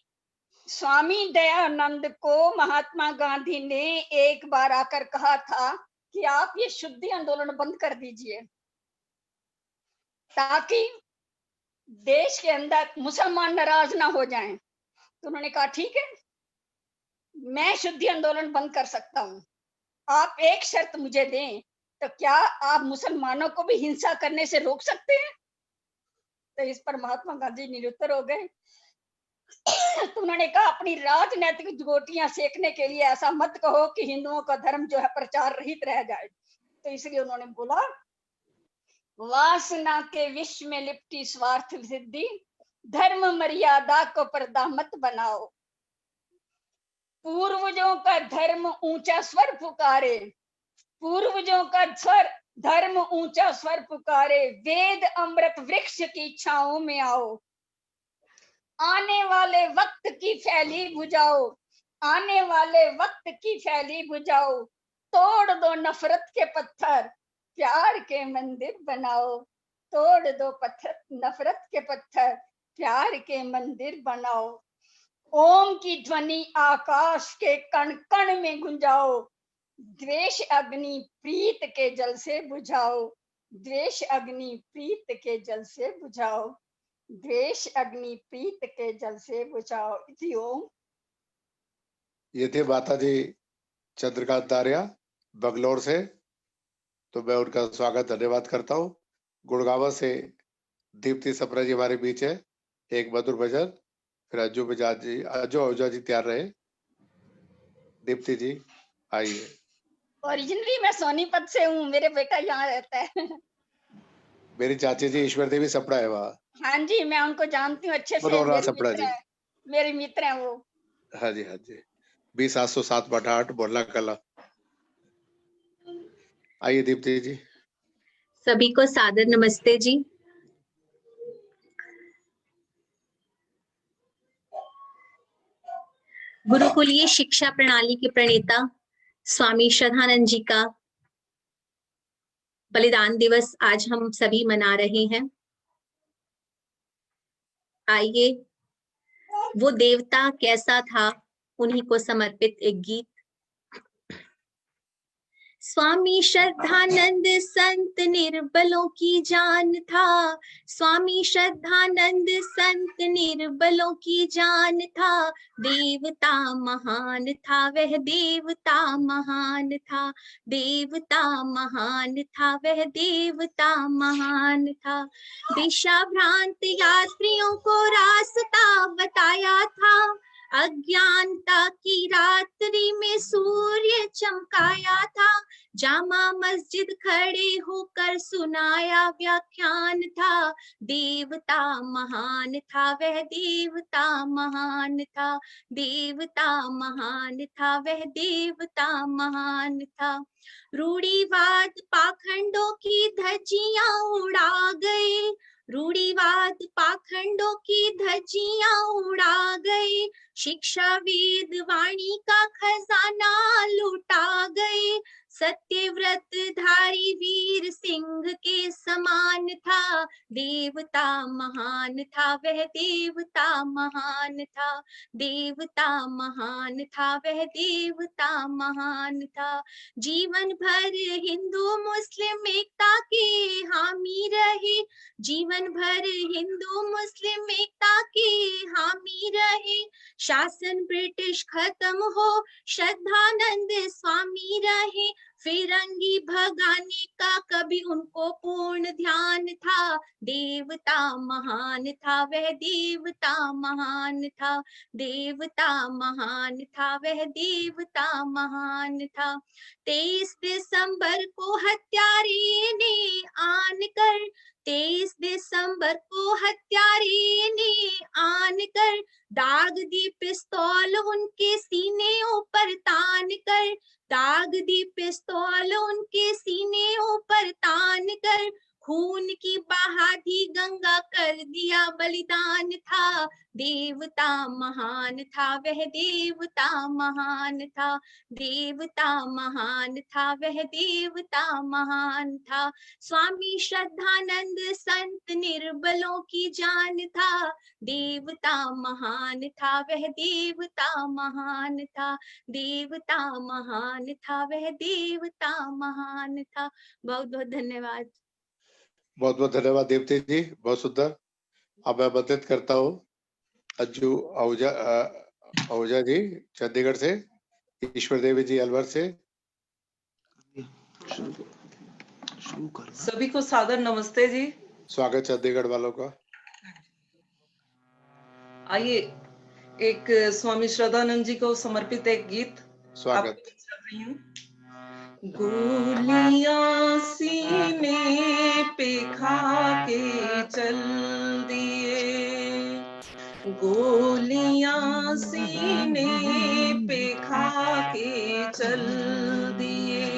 स्वामी दयानंद को महात्मा गांधी ने एक बार आकर कहा था कि आप ये शुद्धि आंदोलन बंद कर दीजिए, ताकि देश के अंदर मुसलमान नाराज ना हो जाएं। तो उन्होंने कहा, ठीक है, मैं शुद्धि आंदोलन बंद कर सकता हूँ, आप एक शर्त मुझे दें, तो क्या आप मुसलमानों को भी हिंसा करने से रोक सकते हैं? तो इस पर महात्मा गांधी निरुत्तर हो गए। तो उन्होंने कहा, अपनी राजनीतिक गोटियां सेकने के लिए ऐसा मत कहो कि हिंदुओं का धर्म जो है प्रचार रहित रह जाए। तो इसलिए उन्होंने बोला, वासना के विष में लिपटी स्वार्थ सिद्धि, धर्म मर्यादा को पर्दा मत बनाओ। पूर्वजों का धर्म ऊंचा स्वर पुकारे, पूर्वजों का धर्म ऊंचा स्वर पुकारे, वेद अमृत वृक्ष की छाओं में आओ। आने वाले वक्त की फैली बुझाओ, आने वाले वक्त की फैली बुझाओ। तोड़ दो नफरत के पत्थर, प्यार के मंदिर बनाओ। तोड़ दो नफरत के पत्थर, प्यार के मंदिर बनाओ। ओम की ध्वनि आकाश के कण कण में गुंजाओ। द्वेष अग्नि प्रीत के जल से बुझाओ, द्वेष अग्नि प्रीत के जल से बुझाओ, द्वेष अग्नि प्रीत के जल से बुझाओ। इति ओम। ये थे माता जी चंद्रकांत आर्या बंगलोर से, तो मैं उनका स्वागत धन्यवाद करता हूँ। गुड़गांव से दीप्ति सप्रा जी हमारे बीच है, एक मधुर भजन, फिर अज्जू आहूजा जी तैयार रहे। दीप्ति जी आइए। ओरिजिनली मैं सोनीपत से हूँ, मेरे बेटा यहाँ रहता है। मेरी चाची जी ईश्वर देवी सपड़ा है वहाँ। हाँ जी, मैं उनको जानती हूँ अच्छे से, मनोहरा सपड़ा जी, मेरे मित्र हैं वो। हाँ जी हाँ जी। 20-707 बटाट बोला कला। आइए दीप्ति जी। सभी को सादर नमस्ते जी। गुरुकुलीय शिक्षा प्रणाली के प्रणेता स्वामी श्रद्धानंद जी का बलिदान दिवस आज हम सभी मना रहे हैं। आइए वो देवता कैसा था, उन्हीं को समर्पित एक गीत। स्वामी श्रद्धानंद संत निर्बलों की जान था, स्वामी श्रद्धानंद संत निर्बलों की जान था। देवता महान था वह, देवता महान था, देवता महान था वह, देवता महान था। दिशा भ्रांत यात्रियों को रास्ता बताया था, अज्ञानता की रात्रि में सूर्य चमकाया था। जामा मस्जिद खड़े होकर सुनाया व्याख्यान था। देवता महान था वह, देवता महान था, देवता महान था वह, देवता महान था। रूढ़िवाद पाखंडों की धज्जियां उड़ा गए, रूढ़िवाद पाखंडों की धज्जियां उड़ा गए। शिक्षा वेद वाणी का खजाना लुटा गए। सत्यव्रत धारी वीर सिंह के समान था। देवता महान था वह, देवता महान था, देवता महान था वह, देवता महान था। जीवन भर हिंदू मुस्लिम एकता के हामी रहे, जीवन भर हिंदू मुस्लिम एकता के हामी रहे। शासन ब्रिटिश खत्म हो, श्रद्धानंद स्वामी रहे। फिरंगी भगाने का कभी उनको पूर्ण ध्यान था। देवता महान था वह, देवता महान था, देवता महान था वह, देवता महान था। 23 दिसंबर को हत्यारे ने आन कर, 23 दिसंबर को हत्यारे ने आन कर, दाग दी पिस्तौल उनके सीने ऊपर तान कर, दाग दी पिस्तौल उनके सीने ऊपर तान कर। खून की बहादी गंगा कर दिया बलिदान था। देवता महान था वह, देवता महान था, देवता महान था वह, देवता महान था। स्वामी श्रद्धानंद संत निर्बलों की जान था। देवता महान था वह, देवता महान था, देवता महान था वह, देवता महान था। बहुत बहुत धन्यवाद। बहुत बहुत धन्यवाद दीप्ति जी, बहुत सुंदर। अब मैं आमंत्रित करता हूँ अज्जू आहूजा जी चंडीगढ़ से, ईश्वर देवी जी अलवर से। सभी को सादर नमस्ते जी। स्वागत चंडीगढ़ वालों का। आइए एक स्वामी श्रद्धानंद जी को समर्पित एक गीत स्वागत। गोलियां सीने पे खा के चल दिए, गोलियां सीने पे खा के चल दिए,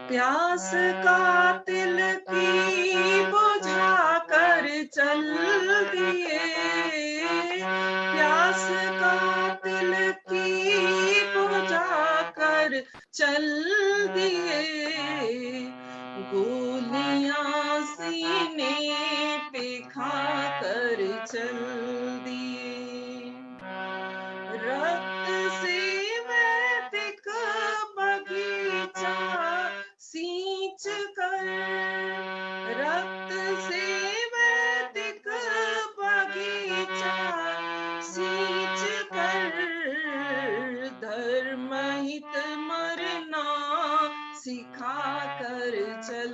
प्यास कातिल की बुझा कर चल दिए, प्यास कातिल की बुझा कर चल दिए, गोलियां सीने पे खा कर चल दिए, रक्त से वैदिक बगीचा सींच कर, रक्त से वैदिक बगीचा सींच कर, धर्महित मरना सिखा कर चल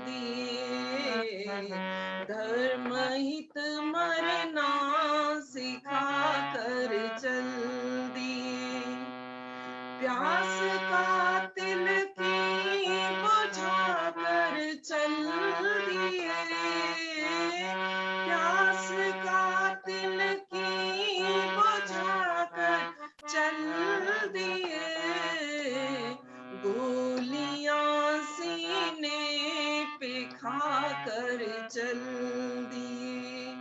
दिए, धर्महित मरना सिखा कर चल दिए, प्यास कातिल की बुझा कर चल दिए, प्यास कातिल की बुझा कर चल दिए, गोलियां सीने पे खा कर चल दिए,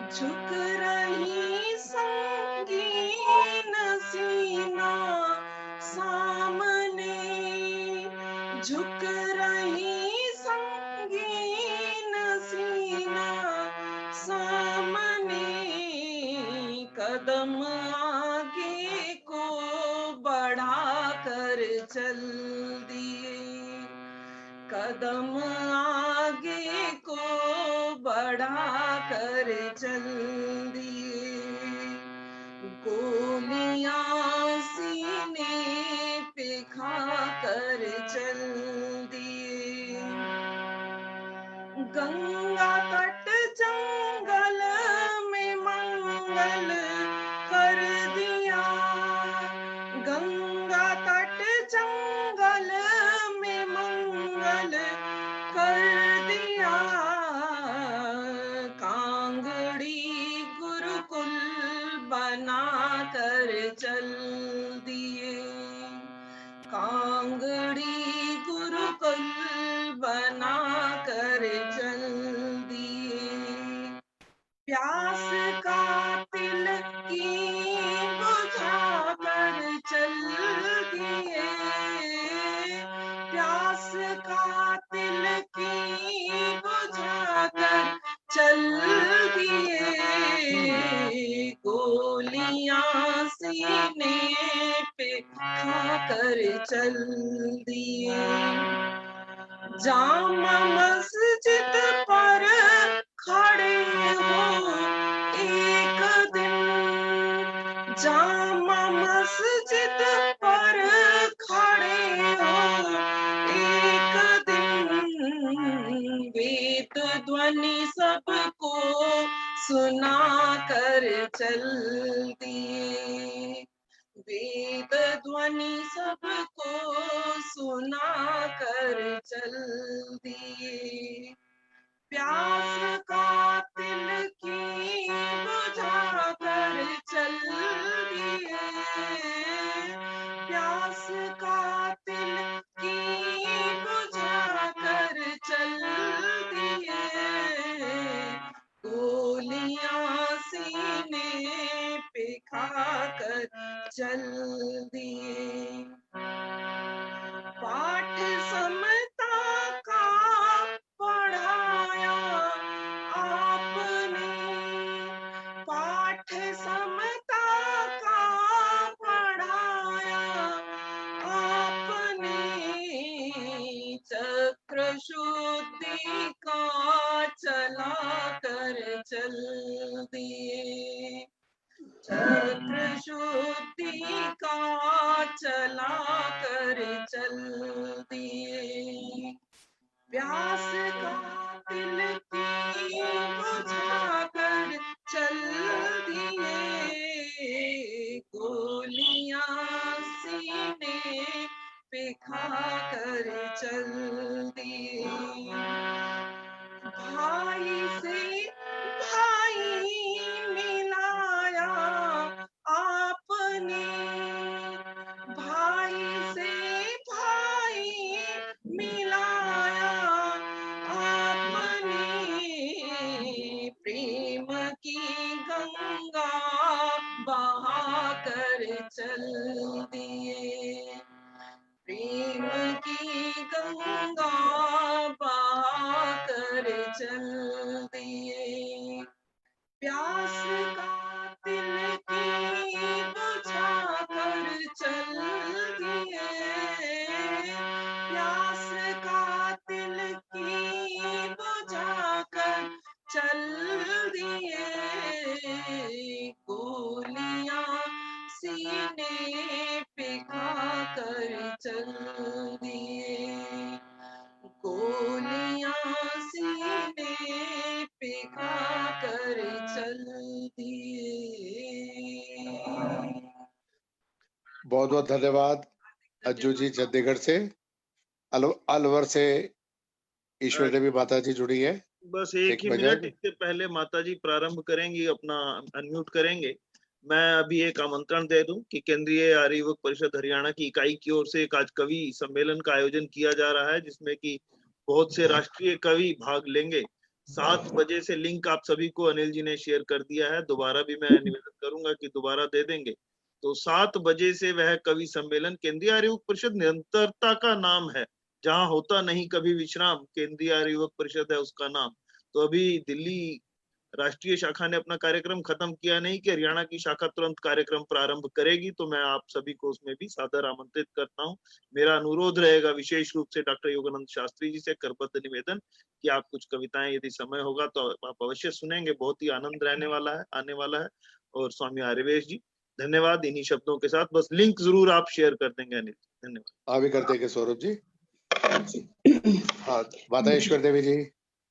झुक रही संगीन सीना सामने, झुक रही संगीन सीना सामने, कदम आगे को बढ़ा कर चल दिए, कदम आगे को बढ़ा कर चल दिए, गोलियां सीने पे खा कर चल दिए, गंगा तट जंगल में मंगल कर दिया, गंगा तट जंगल में मंगल कर दिया, कांगड़ी गुरुकुल बना कर चल दिए, कांगड़ी गुरुकुल बना कर चल दिए, प्यास कातिल की बुझा कर चल दिए, प्यास कातिल की बुझा कर चल दिए, गोलियां सीने पे खा कर चल दिए, जामा मस्जिद पर खड़े हो एक दिन, जामा मस्जिद पर खड़े हो एक दिन, वेद ध्वनि सबको सुना कर चल दिए, वेद ध्वनि सबको सुना कर चल दिए, प्यास कातिल की बुझा कर चल दिए, प्यास कातिल की बुझा कर चल दिए, गोलियां सीने पे खा कर चल दिए, पाठ समता का पढ़ाया आपने, पाठ समता का पढ़ाया आपने, चक्र शुद्धि का चला कर चल दिए, चक्र शुद्धि चल दिए। प्यास का तिनकी बुझा कर चल दिए। प्यास का तिनकी बुझा कर चल दिए। गोलियां सीने पे खा कर चल दिए। गोलियां सीने पे खा कर चल दिए। बहुत बहुत धन्यवाद अज्जू जी चंडीगढ़ से। अलवर से ईश्वर देवी माता जी जुड़ी है। बस एक ही मिनट, इससे पहले माता जी प्रारंभ करेंगी, अपना अनम्यूट करेंगे। मैं अभी एक आमंत्रण दे दूं कि केंद्रीय आर्य युवक परिषद हरियाणा की इकाई की ओर से एक आज कवि सम्मेलन का आयोजन किया जा रहा है, जिसमें कि बहुत से राष्ट्रीय कवि भाग लेंगे। 7 बजे से लिंक आप सभी को अनिल जी ने शेयर कर दिया है, दोबारा भी मैं निवेदन करूंगा कि दोबारा दे देंगे। तो 7 बजे से वह कवि सम्मेलन, केंद्रीय आर्य युवक परिषद निरंतरता का नाम है, जहां होता नहीं कभी विश्राम, केंद्रीय आर्य युवक परिषद है उसका नाम। तो अभी दिल्ली राष्ट्रीय शाखा ने अपना कार्यक्रम खत्म किया नहीं कि हरियाणा की शाखा तुरंत कार्यक्रम प्रारंभ करेगी, तो मैं आप सभी को उसमें भी सादर आमंत्रित करता हूं। मेरा अनुरोध रहेगा विशेष रूप से डॉक्टर योगानंद शास्त्री जी से करबद्ध निवेदन कि आप कुछ कविताएं यदि समय होगा तो आप अवश्य सुनेंगे, बहुत ही आनंद रहने वाला है, आने वाला है। और स्वामी आर्यवेश जी, धन्यवाद। इन्हीं शब्दों के साथ बस लिंक जरूर आप शेयर कर देंगे अनिल, धन्यवाद। आप भी कर देंगे सौरभ जी। हाँ, माता ईश्वर देवी जी।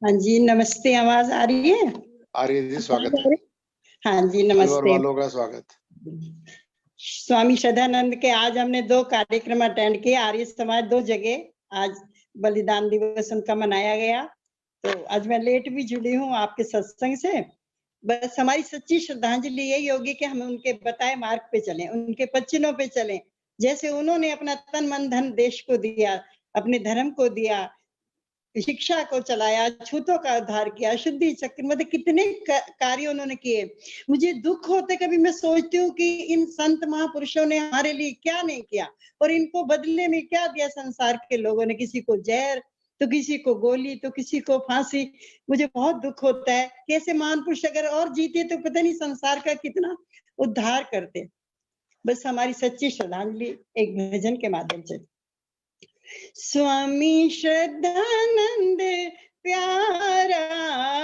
हाँ जी, नमस्ते। आवाज आ रही है? आ रही है जी, स्वागत है। हाँ जी, अलवर नमस्ते। वालों का स्वागत। स्वामी श्रद्धानंद के आज हमने 2 कार्यक्रम अटेंड किए। आर्य समाज 2 जगह आज बलिदान दिवस उनका मनाया गया, तो आज मैं लेट भी जुड़ी हूँ आपके सत्संग से। बस हमारी सच्ची श्रद्धांजलि यही होगी कि हम उनके बताए मार्ग पे चलें, उनके वचनों पे चलें। जैसे उन्होंने अपना तन मन धन देश को दिया, अपने धर्म को दिया, शिक्षा को चलाया, छूतों का उद्धार किया, शुद्धि चक्र, मतलब कितने कार्य उन्होंने किए। मुझे दुख होते कभी मैं सोचती हूँ कि इन संत महापुरुषों ने हमारे लिए क्या नहीं किया और इनको बदले में क्या दिया संसार के लोगों ने। किसी को जहर, तो किसी को गोली, तो किसी को फांसी। मुझे बहुत दुख होता है कि ऐसे महापुरुष अगर और जीते तो पता नहीं संसार का कितना उद्धार करते। बस हमारी सच्ची श्रद्धांजलि एक भजन के माध्यम से। स्वामी श्रद्धानंद प्यारा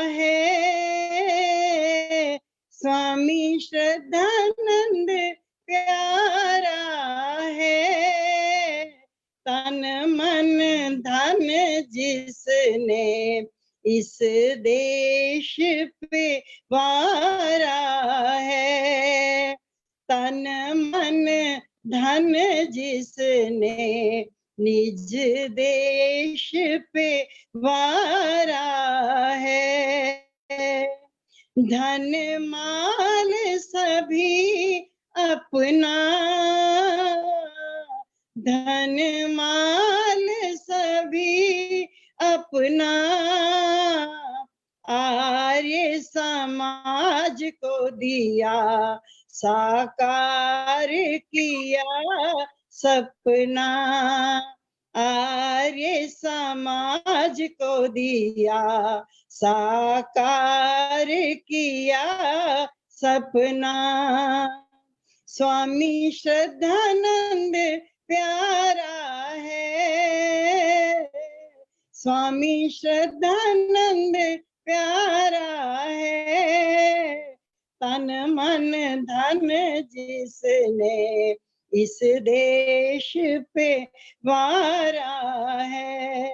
है, स्वामी श्रद्धानंद प्यारा है। तन मन धन जिसने इस देश पे वारा है, तन मन धन जिसने निज देश पे वारा है। धन माल सभी अपना, धन माल सभी अपना, आर्य समाज को दिया साकार किया सपना, आर्य समाज को दिया साकार किया सपना। स्वामी श्रद्धानंद प्यारा है, स्वामी श्रद्धानंद प्यारा है। तन मन धन जिसने इस देश पे वारा है।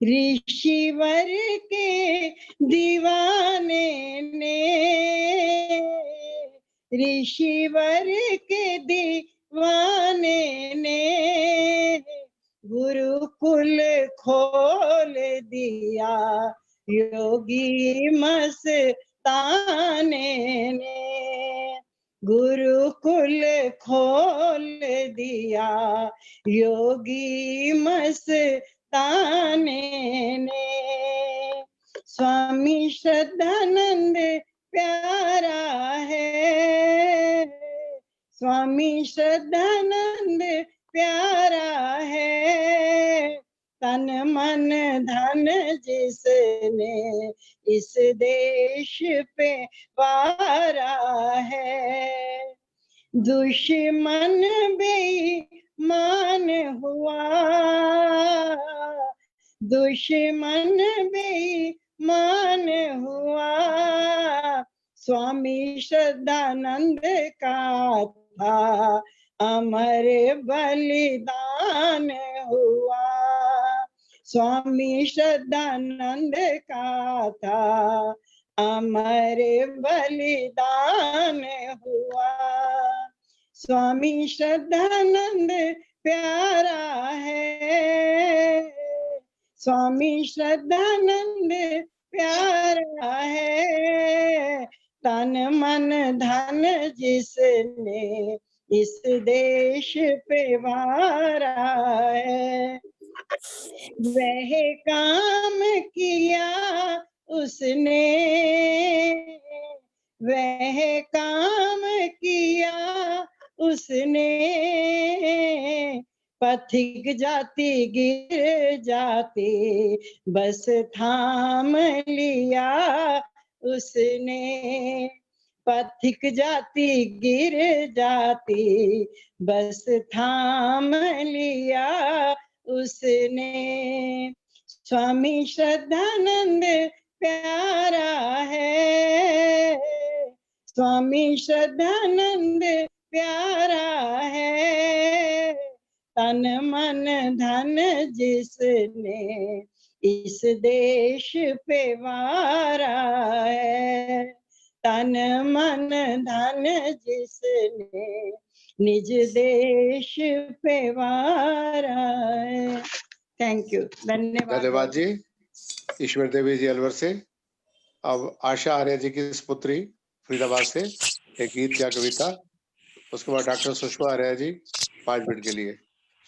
ऋषिवर के दीवाने ने, ऋषिवर के दीवाने ने गुरुकुल खोल दिया योगी मस्ताने ने, गुरुकुल खोल दिया योगी मस्ताने ने। स्वामी श्रद्धानंद प्यारा है, स्वामी श्रद्धानंद प्यारा है। तन मन धन जिसने इस देश पे वारा है, दुश्मन बेईमान हुआ, दुश्मन बेईमान हुआ, स्वामी श्रद्धानंद का था अमर बलिदान हुआ, स्वामी श्रद्धानंद का था अमर बलिदान हुआ, स्वामी श्रद्धानंद प्यारा है, स्वामी श्रद्धानंद प्यारा है, तन मन धन जिसने इस देश पे वारा है, वह काम किया उसने, वह काम किया उसने, पथिक जाति गिर जाती बस थाम लिया उसने, पथिक जाति गिर जाती बस थाम लिया उसने, स्वामी श्रद्धानंद प्यारा है, स्वामी श्रद्धानंद प्यारा है, तन मन धन जिसने इस देश पे वारा है, तन मन धन जिसने निज देश पे वारा है। थैंक यू, धन्यवाद जी। ईश्वर देवी जी अलवर से। अब आशा आर्य जी की पुत्री फरीदाबाद से एक गीत या कविता, उसके बाद डॉक्टर सुषमा आर्य जी 5 मिनट के लिए।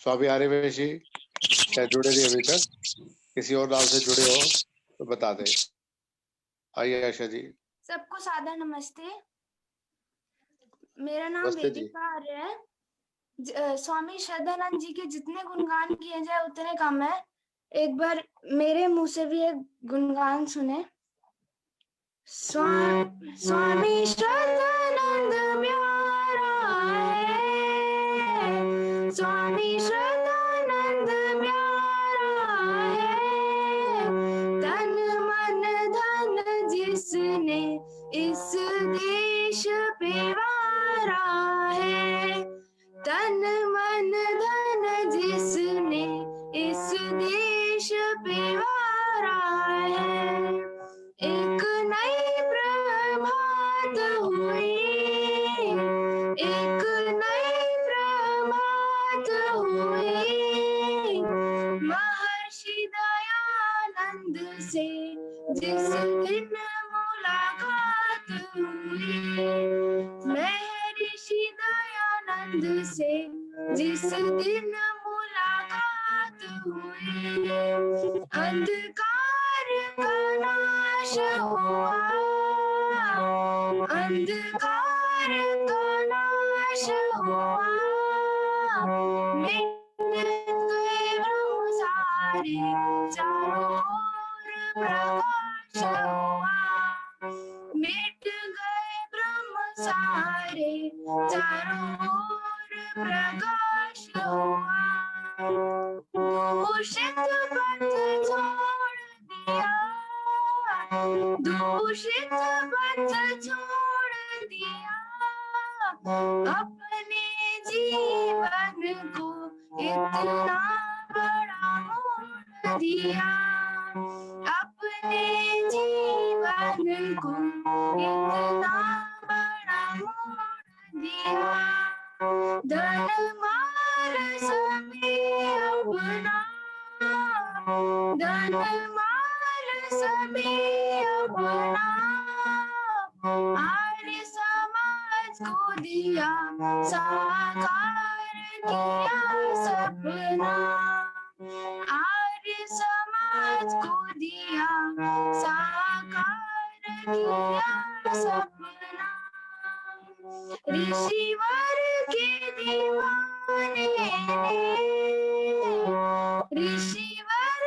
स्वामी आर्यवेश जी क्या जुड़े नहीं अभी तक, किसी और नाम से जुड़े हो तो बता दें। आइए आशा जी। सबको सादर नमस्ते। मेरा नाम नमस्ते जी। वेदिका आर्य है। स्वामी श्रद्धानंद जी के जितने गुणगान किए जाए उतने कम है। एक बार मेरे मुंह से भी एक गुणगान सुने। स्वामी श्रद्धानंद प्यारा है, स्वामी श्रद्धानंद प्यारा है, तन मन धन जिसने इस देश पे वारा है, तन मन धन जिसने इस देश पे वारा है। एक नई प्रभात हुई, एक नई प्रभात हुई, महर्षि दयानंद से जिस दिन मुलाकात हुई, महर्षि दयानंद से जिस दिन मुलाकात हुई, अंधकार का नाश हुआ, अंधकार का नाश हुआ, मिट गए ब्रह्म सारे, चारों ओर प्रकाश हुआ, मिट गए ब्रह्म सारे, चारों ओर प्रकाश हुआ, दूषित पथ छोड़ दिया, दूषित पथ छोड़ दिया, अपने जीवन को इतना बड़ा मोड़ दिया, अपने जीवन को इतना बड़ा मोड़ दिया, धन मार सभी अपना, धन मार सभी अपना, आर्य समाज को दिया साकार किया सपना, आर्य समाज को दिया साकार किया सपना, ऋषिवर के दीवाने ने, ऋषिवर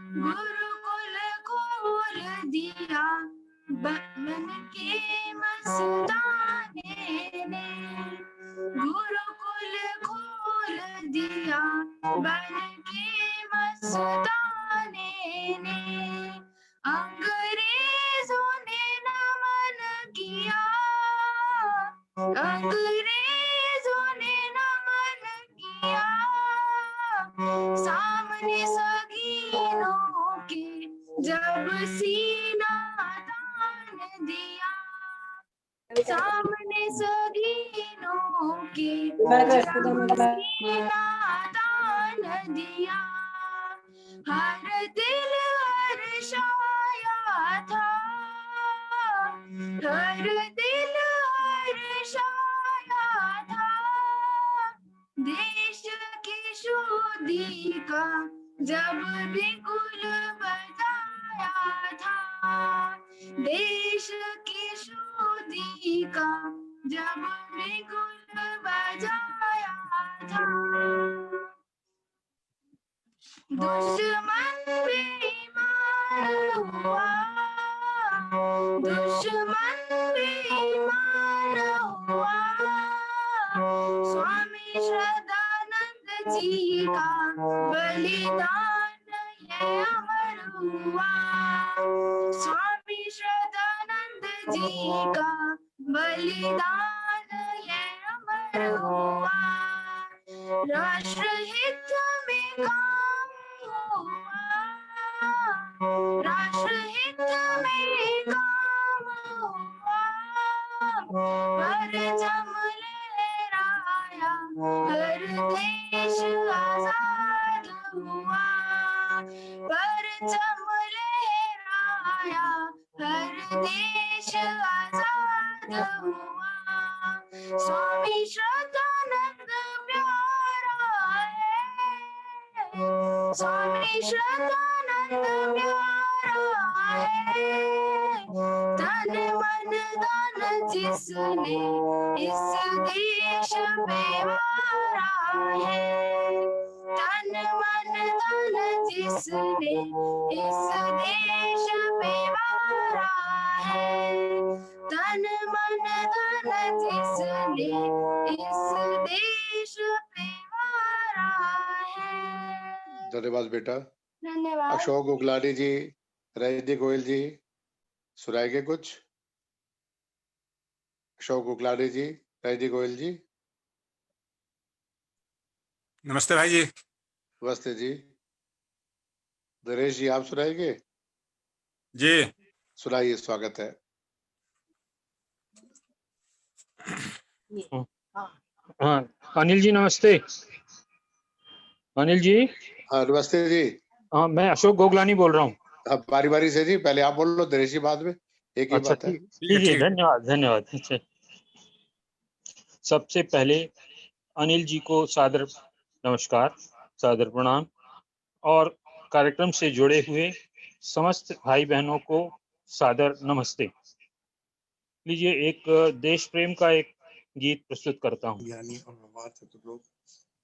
गुरुकुल खोल दिया बन के मस्ताने ने, गुरुकुल खोल दिया बन के मस्ताने ने, अंग्रेजों ने नमन किया, अंग्रेजों ने नमन किया, सामने सगीनों के जब सीना तान दिया, सामने सगीनों के जब सीना तान दिया, हर दिल हर्षाया था, हर दिल हर्षाया था, देश की शुद्धि का जब बिगुल बजाया था, देश की शुद्धि का जब बिगुल बजाया था, दुश्मन बेईमान हुआ, दुश्मन बेईमान हुआ, स्वामी श्रद्धानंद जी का बलिदान ये अमर हुआ, स्वामी श्रद्धानंद जी का बलिदान ये अमर हुआ, राष्ट्र हित में काम हुआ, राष्ट्र हित में काम हुआ, परचम लहराया हर देश आजाद हुआ, परचम लहराया हर देश आजाद हुआ, स्वामी श्रद्धानंद प्यारा है, स्वामी श्रद्धानंद प्यारा है, तन मन धन जिसने इस देश पे वारा है, तन मन धन जिसने इस देश पे वारा है, तन मन धन जिसने इस देश पे वारा है। धन्यवाद बेटा। धन्यवाद। अशोक गुगलानी जी, रजनी गोयल जी सुनाएंगे कुछ? अशोक गुगलानी जी, रजनी गोयल जी। नमस्ते भाई जी। नमस्ते जी। नरेश जी आप सुनाएंगे? जी सुनाइए, स्वागत है। हाँ अनिल जी नमस्ते। अनिल जी। हाँ नमस्ते जी। हाँ मैं अशोक गोगलानी बोल रहा हूँ। अब बारी बारी से जी, पहले आप बोल लो, नरेश जी बाद में, एक ही अच्छा बात है। ठीक है, धन्यवाद धन्यवाद। अच्छा, सबसे पहले अनिल जी को सादर नमस्कार, सादर प्रणाम, और कार्यक्रम से जुड़े हुए समस्त भाई बहनों को सादर नमस्ते। लीजिए एक देश प्रेम का एक गीत प्रस्तुत करता हूँ। ज्ञानी और व्यवहार चतुर लोग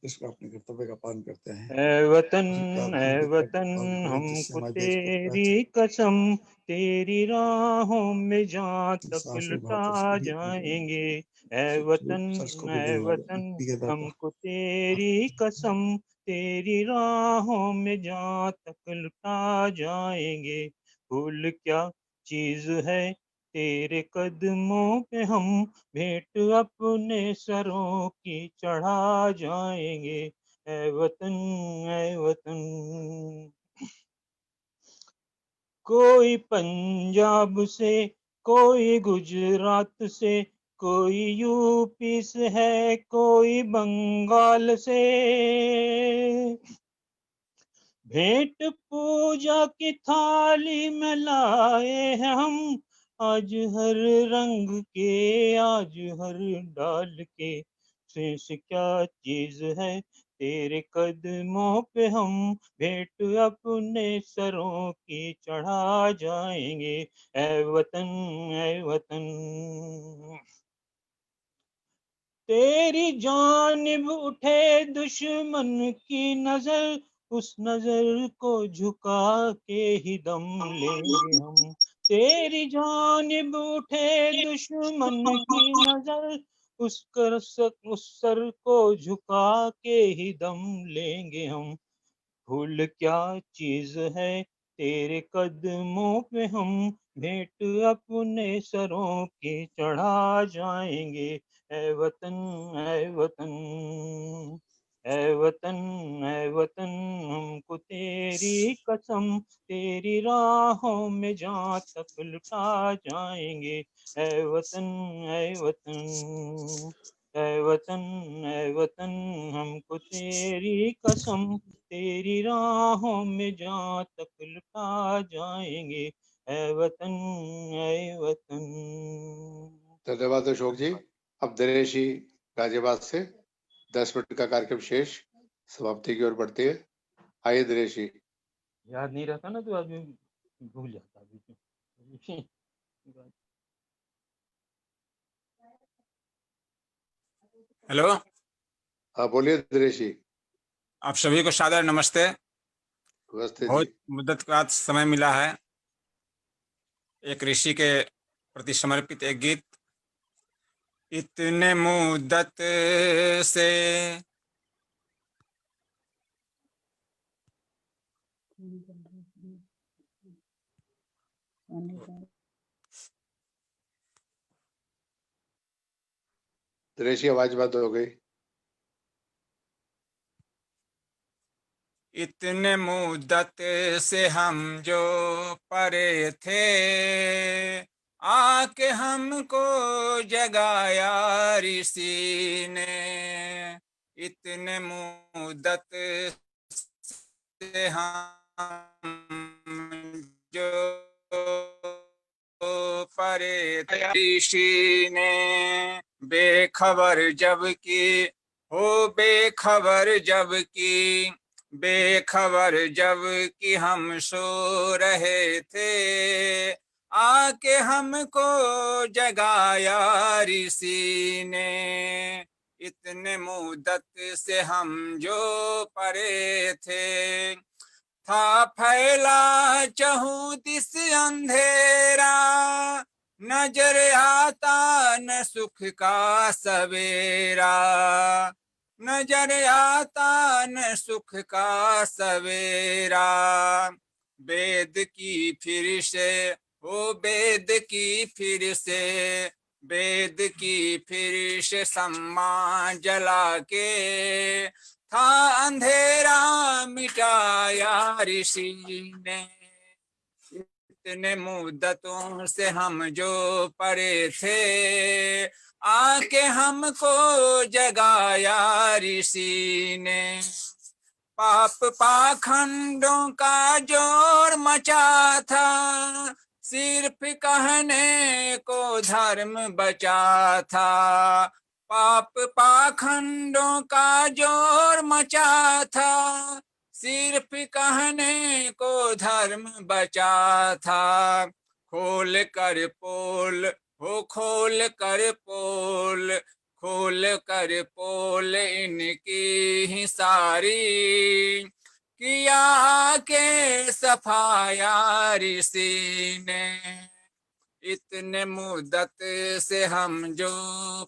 इसको अपने कर्तव्य का पालन करते हैं। ऐ वतन हमको तेरी कसम, तेरी राहों में जहाँ तक लुटा जाएंगे। ऐ वतन हमको तेरी कसम, तेरी राहों में जहाँ तक लुटा जाएंगे। भूल क्या चीज है तेरे कदमों पे हम, भेंट अपने सरों की चढ़ा जाएंगे। ऐ वतन ऐ वतन। कोई पंजाब से, कोई गुजरात से, कोई यूपी से है, कोई बंगाल से। भेंट पूजा की थाली में लाए हैं हम, आज हर रंग के, आज हर डाल के। शेष क्या चीज है तेरे कदमों पे हम, भेंट अपने सरों की चढ़ा जाएंगे। ऐ वतन ऐ वतन। तेरी जानिब उठे दुश्मन की नजर, उस नजर को झुका के ही दम लेंगे हम। तेरी जानिब उठे दुश्मन की नजर, उस सर को झुका के ही दम लेंगे हम। भूल क्या चीज है तेरे कदमों पे हम, भेंट अपने सरों की चढ़ा जाएंगे। ऐ वतन ऐ वतन ऐ वतन ऐ वतन, हमको तेरी कसम तेरी राहों में जहाँ तक लुटा जाएंगे। ऐ वतन ऐ वतन ऐ वतन ऐ वतन, हमको तेरी कसम तेरी राहों में जहाँ तक लुटा जाएंगे। ऐ वतन ऐ वतन। धन्यवाद अशोक जी। अब दिनेशी गाजियाबाद से 10 मिनट का कार्यक्रम शेष समाप्ति की ओर बढ़ते हैं। आइए दिनेशी। याद नहीं रहता ना तो आदमी भूल जाता है बीच में। हेलो, हाँ बोलिए दिनेशी। आप सभी को सादर नमस्ते। नमस्ते बहुत जी। मुद्दत के बाद समय मिला है एक ऋषि के प्रति समर्पित एक गीत। इतने मुद्दत से दिनेशी आवाज बंद हो गई। इतने मुद्दत से हम जो परे थे, आके हमको जगाया ऋषि ने। इतने मुद्दत से हम जो परे थे, ऋषि ने बेखबर जब की हो, बेखबर जब की, बेखबर जब कि हम सो रहे थे, आके हमको जगाया ऋषि ने। इतने मुद्दत से हम जो परे थे, था फैला चहु दिस अंधेरा, नजर आता न सुख का सवेरा, नजर आता न सुख का सवेरा। वेद की फिर से ओ वेद की फिर से, वेद की फिर से सम्मा जला के, था अंधेरा मिटाया ऋषि ने। इतने मुद्दतों से हम जो परे थे, आके हमको जगाया ऋषि ने। पाप पाखंडों का जोर मचा था, सिर्फ कहने को धर्म बचा था। पाप पाखंडों का जोर मचा था, सिर्फ कहने को धर्म बचा था। खोल कर पोल हो, खोल कर पोल, खोल कर पोल इनकी ही सारी, किया के सफाया ऋषि ने। इतने मुद्दत से हम जो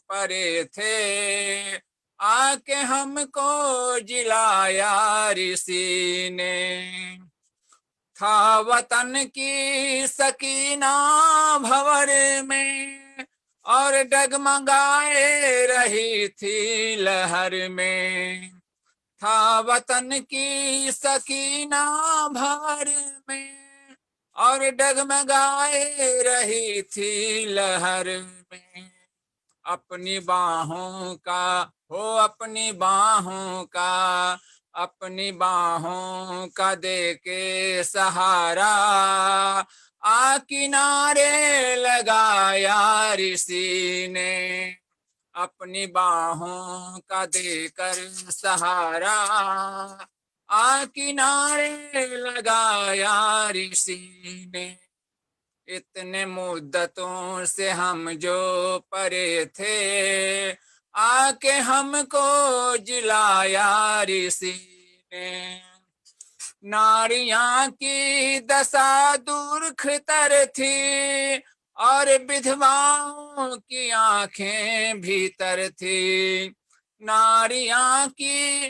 परे थे, आके हमको जिलाया ऋषि ने। था वतन की सकीना भंवर में, और डगमगाए रही थी लहर में। था वतन की सकीना भंवर में, और डगमगाए रही थी लहर में। अपनी बाहों का हो, अपनी बाहों का, अपनी बाहों का दे के सहारा, आ किनारे लगाया ऋषि ने। अपनी बाहों का देकर सहारा, आ किनारे लगाया ऋषि ने। इतने मुद्दतों से हम जो परे थे, आके हमको जिलाया ऋषि ने। नारियां की दशा दुर्खतर थी और विधवाओं की आंखें भीतर थी। नारियां की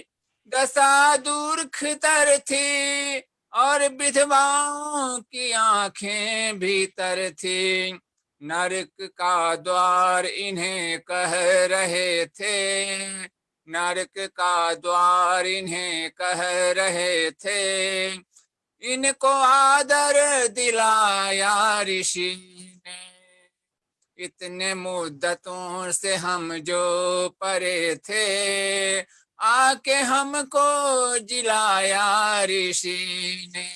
दशा दुर्खतर थी और विधवाओं की आंखें भीतर थी। नरक का द्वार इन्हें कह रहे थे, नरक का द्वार इन्हें कह रहे थे। इनको आदर दिलाया ऋषि ने, इतने मुद्दतों से हम जो परे थे, आके हमको जिलाया ऋषि ने।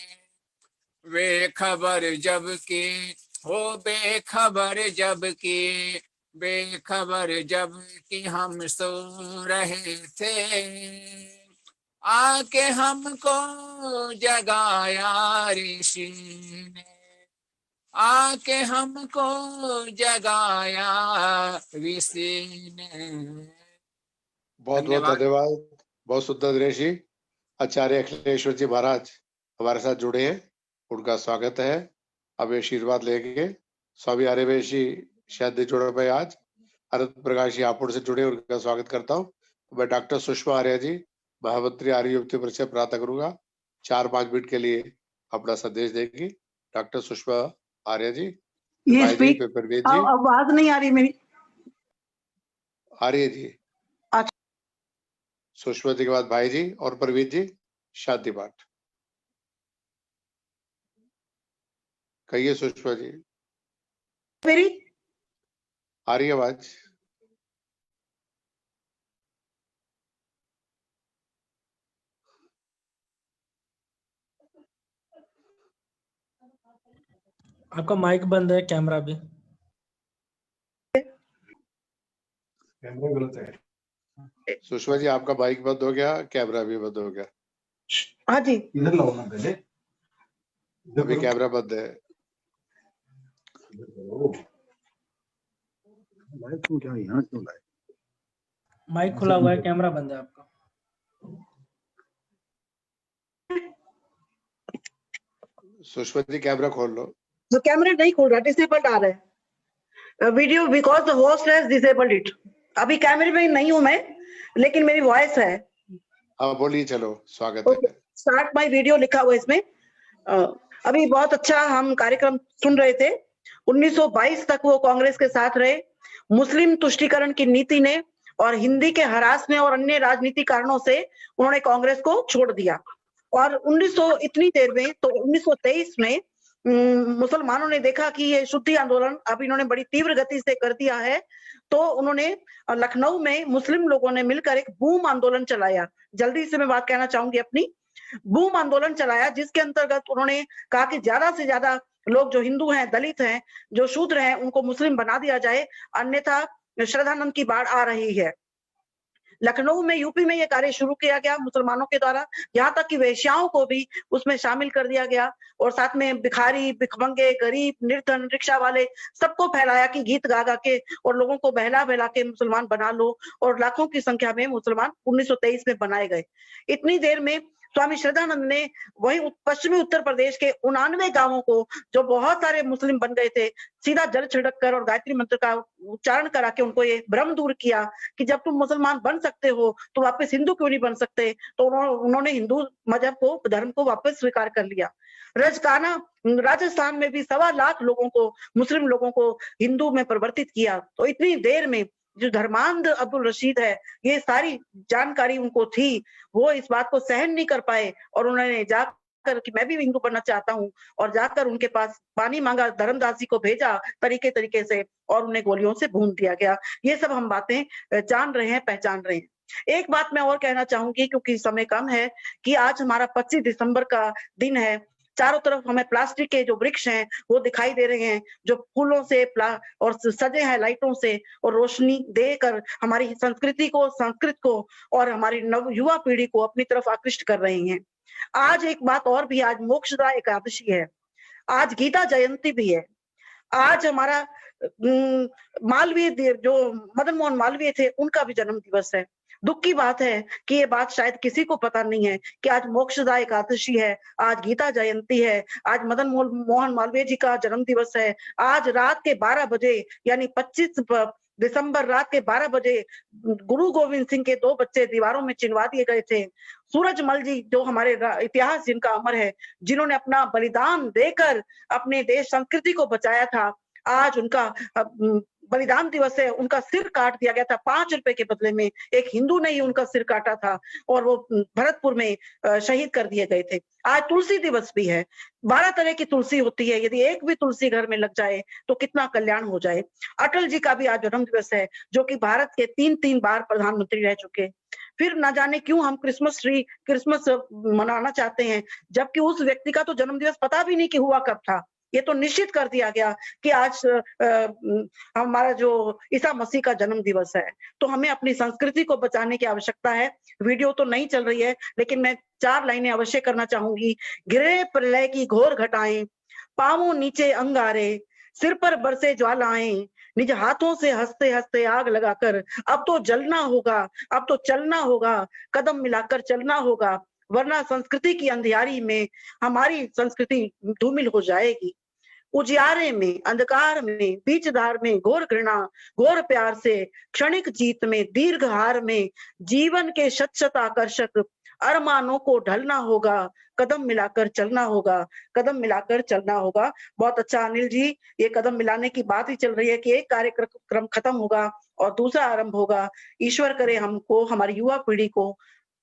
वे खबर जब की हो बेखबर जब की, बेखबर जब की हम सो रहे थे, आके हमको जगाया ऋषि ने, आके हमको जगाया ऋषि ने। बहुत बहुत धन्यवाद। बहुत सुंदर ऋषि आचार्य अखिलेश्वर जी महाराज हमारे साथ जुड़े हैं, उनका स्वागत है। अब आशीर्वाद लेंगे। स्वामी आर्यवेश जी शायद जुड़ पाए आज। अनंत प्रकाश जी हापुड़ से जुड़े, उनका स्वागत करता हूँ। मैं डॉक्टर सुषमा आर्य जी महामंत्री आर्य युवती परिषद प्रार्थना करूंगा, 4-5 मिनट के लिए अपना संदेश देंगी। डॉक्टर सुषमा आर्य जी। ये स्पीक आवाज नहीं आ रही मेरी। आर्य जी, सुषमा जी के बाद भाई जी और परवीन जी शांति पाठ। कहिए सुषमा जी। मेरी आ रही आवाज? आपका माइक बंद है, कैमरा भी। कैमरा गलत है। सुषमा जी आपका माइक बंद हो गया, कैमरा भी बंद हो गया। हाँ जी, इधर लाओ ना पहले। अभी कैमरा बंद है। लाइट क्यों क्या यहाँ क्यों लाइट? माइक खुला हुआ है, कैमरा बंद है आपका। सुषमा जी कैमरा खोल लो। तो कैमरा नहीं खोल रहा, डिसेबल्ड आ रहा है video because the host has disabled it. अभी कैमरे में नहीं हूं मैं, लेकिन मेरी वॉइस है। हाँ बोलिए, चलो स्वागत है। स्टार्ट माय वीडियो लिखा हुआ इसमें। अभी बहुत अच्छा हम कार्यक्रम सुन रहे थे। 1922 तक वो कांग्रेस के साथ रहे। मुस्लिम तुष्टीकरण की नीति ने और हिंदी के हरास ने और अन्य राजनीतिक कारणों से उन्होंने कांग्रेस को छोड़ दिया। और 1900 इतनी देर में तो 1923 में मुसलमानों ने देखा कि ये शुद्धि आंदोलन अब इन्होंने बड़ी तीव्र गति से कर दिया है, तो उन्होंने लखनऊ में मुस्लिम लोगों ने मिलकर एक बूम आंदोलन चलाया। जल्दी से मैं बात कहना चाहूंगी अपनी। बूम आंदोलन चलाया जिसके अंतर्गत उन्होंने कहा कि ज्यादा से ज्यादा लोग जो हिंदू हैं, दलित हैं, जो शूद्र हैं, उनको मुस्लिम बना दिया जाए, अन्यथा श्रद्धानंद की बाढ़ आ रही है। लखनऊ में, यूपी में ये कार्य शुरू किया गया मुसलमानों के द्वारा। यहाँ तक कि वेश्याओं को भी उसमें शामिल कर दिया गया और साथ में भिखारी, भिखमंगे, गरीब, निर्धन, रिक्शा वाले सबको फैलाया कि गीत गा गा के और लोगों को बहला बहला के मुसलमान बना लो। और लाखों की संख्या में मुसलमान 1923 में बनाए गए। इतनी देर में स्वामी श्रद्धानंद ने वही पश्चिमी उत्तर प्रदेश के 99 गांवों को, जो बहुत सारे मुस्लिम बन गए थे, सीधा जल छिड़क कर और गायत्री मंत्र का उच्चारण करा के उनको ये भ्रम दूर किया कि जब तुम मुसलमान बन सकते हो तो वापस हिंदू क्यों नहीं बन सकते। तो उन्होंने हिंदू मजहब को, धर्म को वापस स्वीकार कर लिया। रजकाना राजस्थान में भी 1.25 लाख लोगों को, मुस्लिम लोगों को हिंदू में परिवर्तित किया। तो इतनी देर में जो धर्मांध अब्दुल रशीद है, ये सारी जानकारी उनको थी, वो इस बात को सहन नहीं कर पाए और उन्होंने जाकर कि मैं भी हिंदू बनना चाहता हूँ, और जाकर उनके पास पानी मांगा, धर्मदासी को भेजा तरीके से, और उन्हें गोलियों से भून दिया गया। ये सब हम बातें जान रहे हैं, पहचान रहे हैं। एक बात मैं और कहना चाहूंगी क्योंकि समय कम है, कि आज हमारा 25 दिसंबर का दिन है। चारों तरफ हमें प्लास्टिक के जो वृक्ष हैं वो दिखाई दे रहे हैं, जो फूलों से और सजे हैं लाइटों से, और रोशनी देकर हमारी संस्कृति को, संस्कृत को और हमारी नव युवा पीढ़ी को अपनी तरफ आकृष्ट कर रही हैं। आज एक बात और भी, आज मोक्षदा एकादशी है, आज गीता जयंती भी है, आज हमारा मालवीय, जो मदन मोहन मालवीय थे, उनका भी जन्म दिवस है। दुख की बात है कि ये बात शायद किसी को पता नहीं है कि आज मोक्षदा एकादशी है, आज गीता जयंती है, आज मदन मोहन मालवीय जी का जन्म दिवस है। आज रात के 12 बजे यानी 25 दिसंबर रात के 12 बजे गुरु गोविंद सिंह के 2 बच्चे दीवारों में चिनवा दिए गए थे। सूरजमल जी जो हमारे इतिहास जिनका अमर है, जिन्होंने अपना बलिदान देकर अपने देश संस्कृति को बचाया था, आज उनका बलिदान दिवस है। उनका सिर काट दिया गया था 5 रुपए के बदले में। एक हिंदू ने ही उनका सिर काटा था और वो भरतपुर में शहीद कर दिए गए थे। आज तुलसी दिवस भी है। 12 तरह की तुलसी होती है, यदि एक भी तुलसी घर में लग जाए तो कितना कल्याण हो जाए। अटल जी का भी आज जन्म दिवस है, जो कि भारत के 3 बार प्रधानमंत्री रह चुके। फिर ना जाने क्यों हम क्रिसमस मनाना चाहते हैं, जबकि उस व्यक्ति का तो जन्म दिवस पता भी नहीं कि हुआ कब था। ये तो निश्चित कर दिया गया कि आज हमारा जो ईसा मसीह का जन्म दिवस है। तो हमें अपनी संस्कृति को बचाने की आवश्यकता है। वीडियो तो नहीं चल रही है, लेकिन मैं 4 लाइनें अवश्य करना चाहूंगी। घिरे प्रलय की घोर घटाएं, पांवों नीचे अंगारे, सिर पर बरसे ज्वालाएं, निज हाथों से हंसते हंसते आग लगाकर अब तो जलना होगा, अब तो चलना होगा, कदम मिलाकर चलना होगा, वरना संस्कृति की अंधियारी में हमारी संस्कृति धूमिल हो जाएगी। उजियारे में, अंधकार में, बीच धार में, घोर घृणा, घोर प्यार से, क्षणिक जीत में, दीर्घ हार में, जीवन के शत आकर्षक अरमानों को ढलना होगा, कदम मिलाकर चलना होगा, कदम मिलाकर चलना होगा। बहुत अच्छा अनिल जी, ये कदम मिलाने की बात ही चल रही है कि एक कार्यक्रम खत्म होगा और दूसरा आरंभ होगा। ईश्वर करे हमको, हमारी युवा पीढ़ी को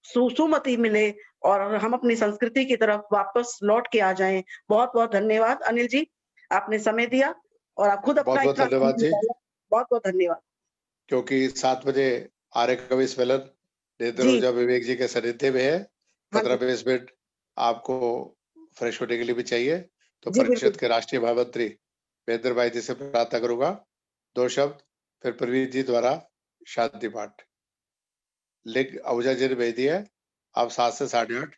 सुमति मिले और हम अपनी संस्कृति की तरफ वापस लौट के आ जाएं। बहुत बहुत धन्यवाद अनिल जी, आपने समय दिया और आप खुद अपना बहुत बहुत धन्यवाद जी। बहुत बहुत धन्यवाद। क्योंकि 7 बजे आर्य कवि सम्मेलन नेत्र ऊर्जा विवेक जी के सानिध्य में है। 15-20 मिनट आपको फ्रेश होने के लिए भी चाहिए, तो परिषद के राष्ट्रीय महामंत्री महेंद्र भाई जी से प्रार्थना करूंगा 2 शब्द, फिर प्रवीण जी द्वारा शांति पाठ। लिंक अहुजा जी ने भेज दिया है, आप 7 से 8:30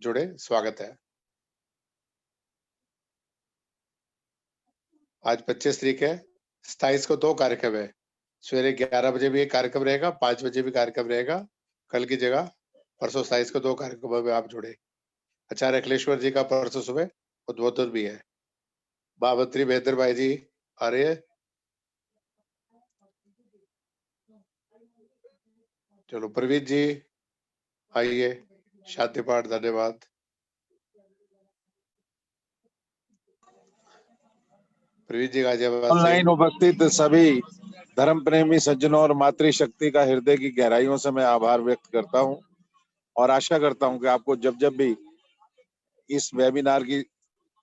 जुड़े, स्वागत है। आज 25 तारीख है, 27 को 2 कार्यक्रम है। सवेरे 11 बजे भी एक कार्यक्रम रहेगा, 5 बजे भी कार्यक्रम रहेगा। कल की जगह परसों 27 को 2 कार्यक्रमों में आप जुड़े। आचार्य अखिलेश्वर जी का परसों सुबह उद्बोधन भी है। महामंत्री महेंद्र भाई जी आ रहे हैं। चलो प्रवीण जी आइए, शांति पाठ। धन्यवाद। प्रवीण जी गाजियाबाद ऑनलाइन उपस्थित सभी धर्म प्रेमी सज्जनों और मातृशक्ति का हृदय की गहराइयों से मैं आभार व्यक्त करता हूं और आशा करता हूं कि आपको जब जब भी इस वेबिनार की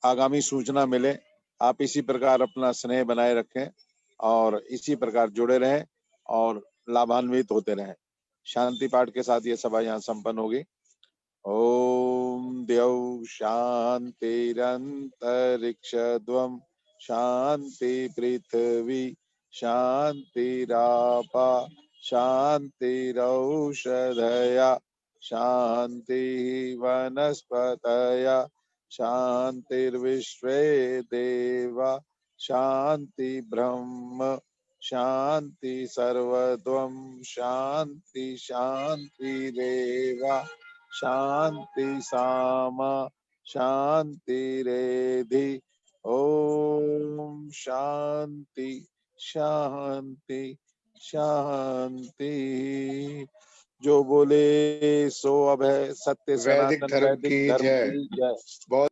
आगामी सूचना मिले, आप इसी प्रकार अपना स्नेह बनाए रखें और इसी प्रकार जुड़े रहें और लाभान्वित होते रहें। शांति पाठ के साथ ये सभा यहाँ संपन्न होगी। ओम द्यौ शांतिरंतरिक्षद्वम् शांति पृथ्वी शांतिरापा शांतिरौषधया शांति वनस्पतया शांतिर्विश्वे देवा शांति ब्रह्म शांति सर्वत्वं शांति शांतिरेवा शांति सामा शांतिरेधि। ओम शांति शांति शांति। जो बोले सो अब है। सत्य वैदिक सनातन धर्म वैदिक की धर्म जय। की जय। बहुत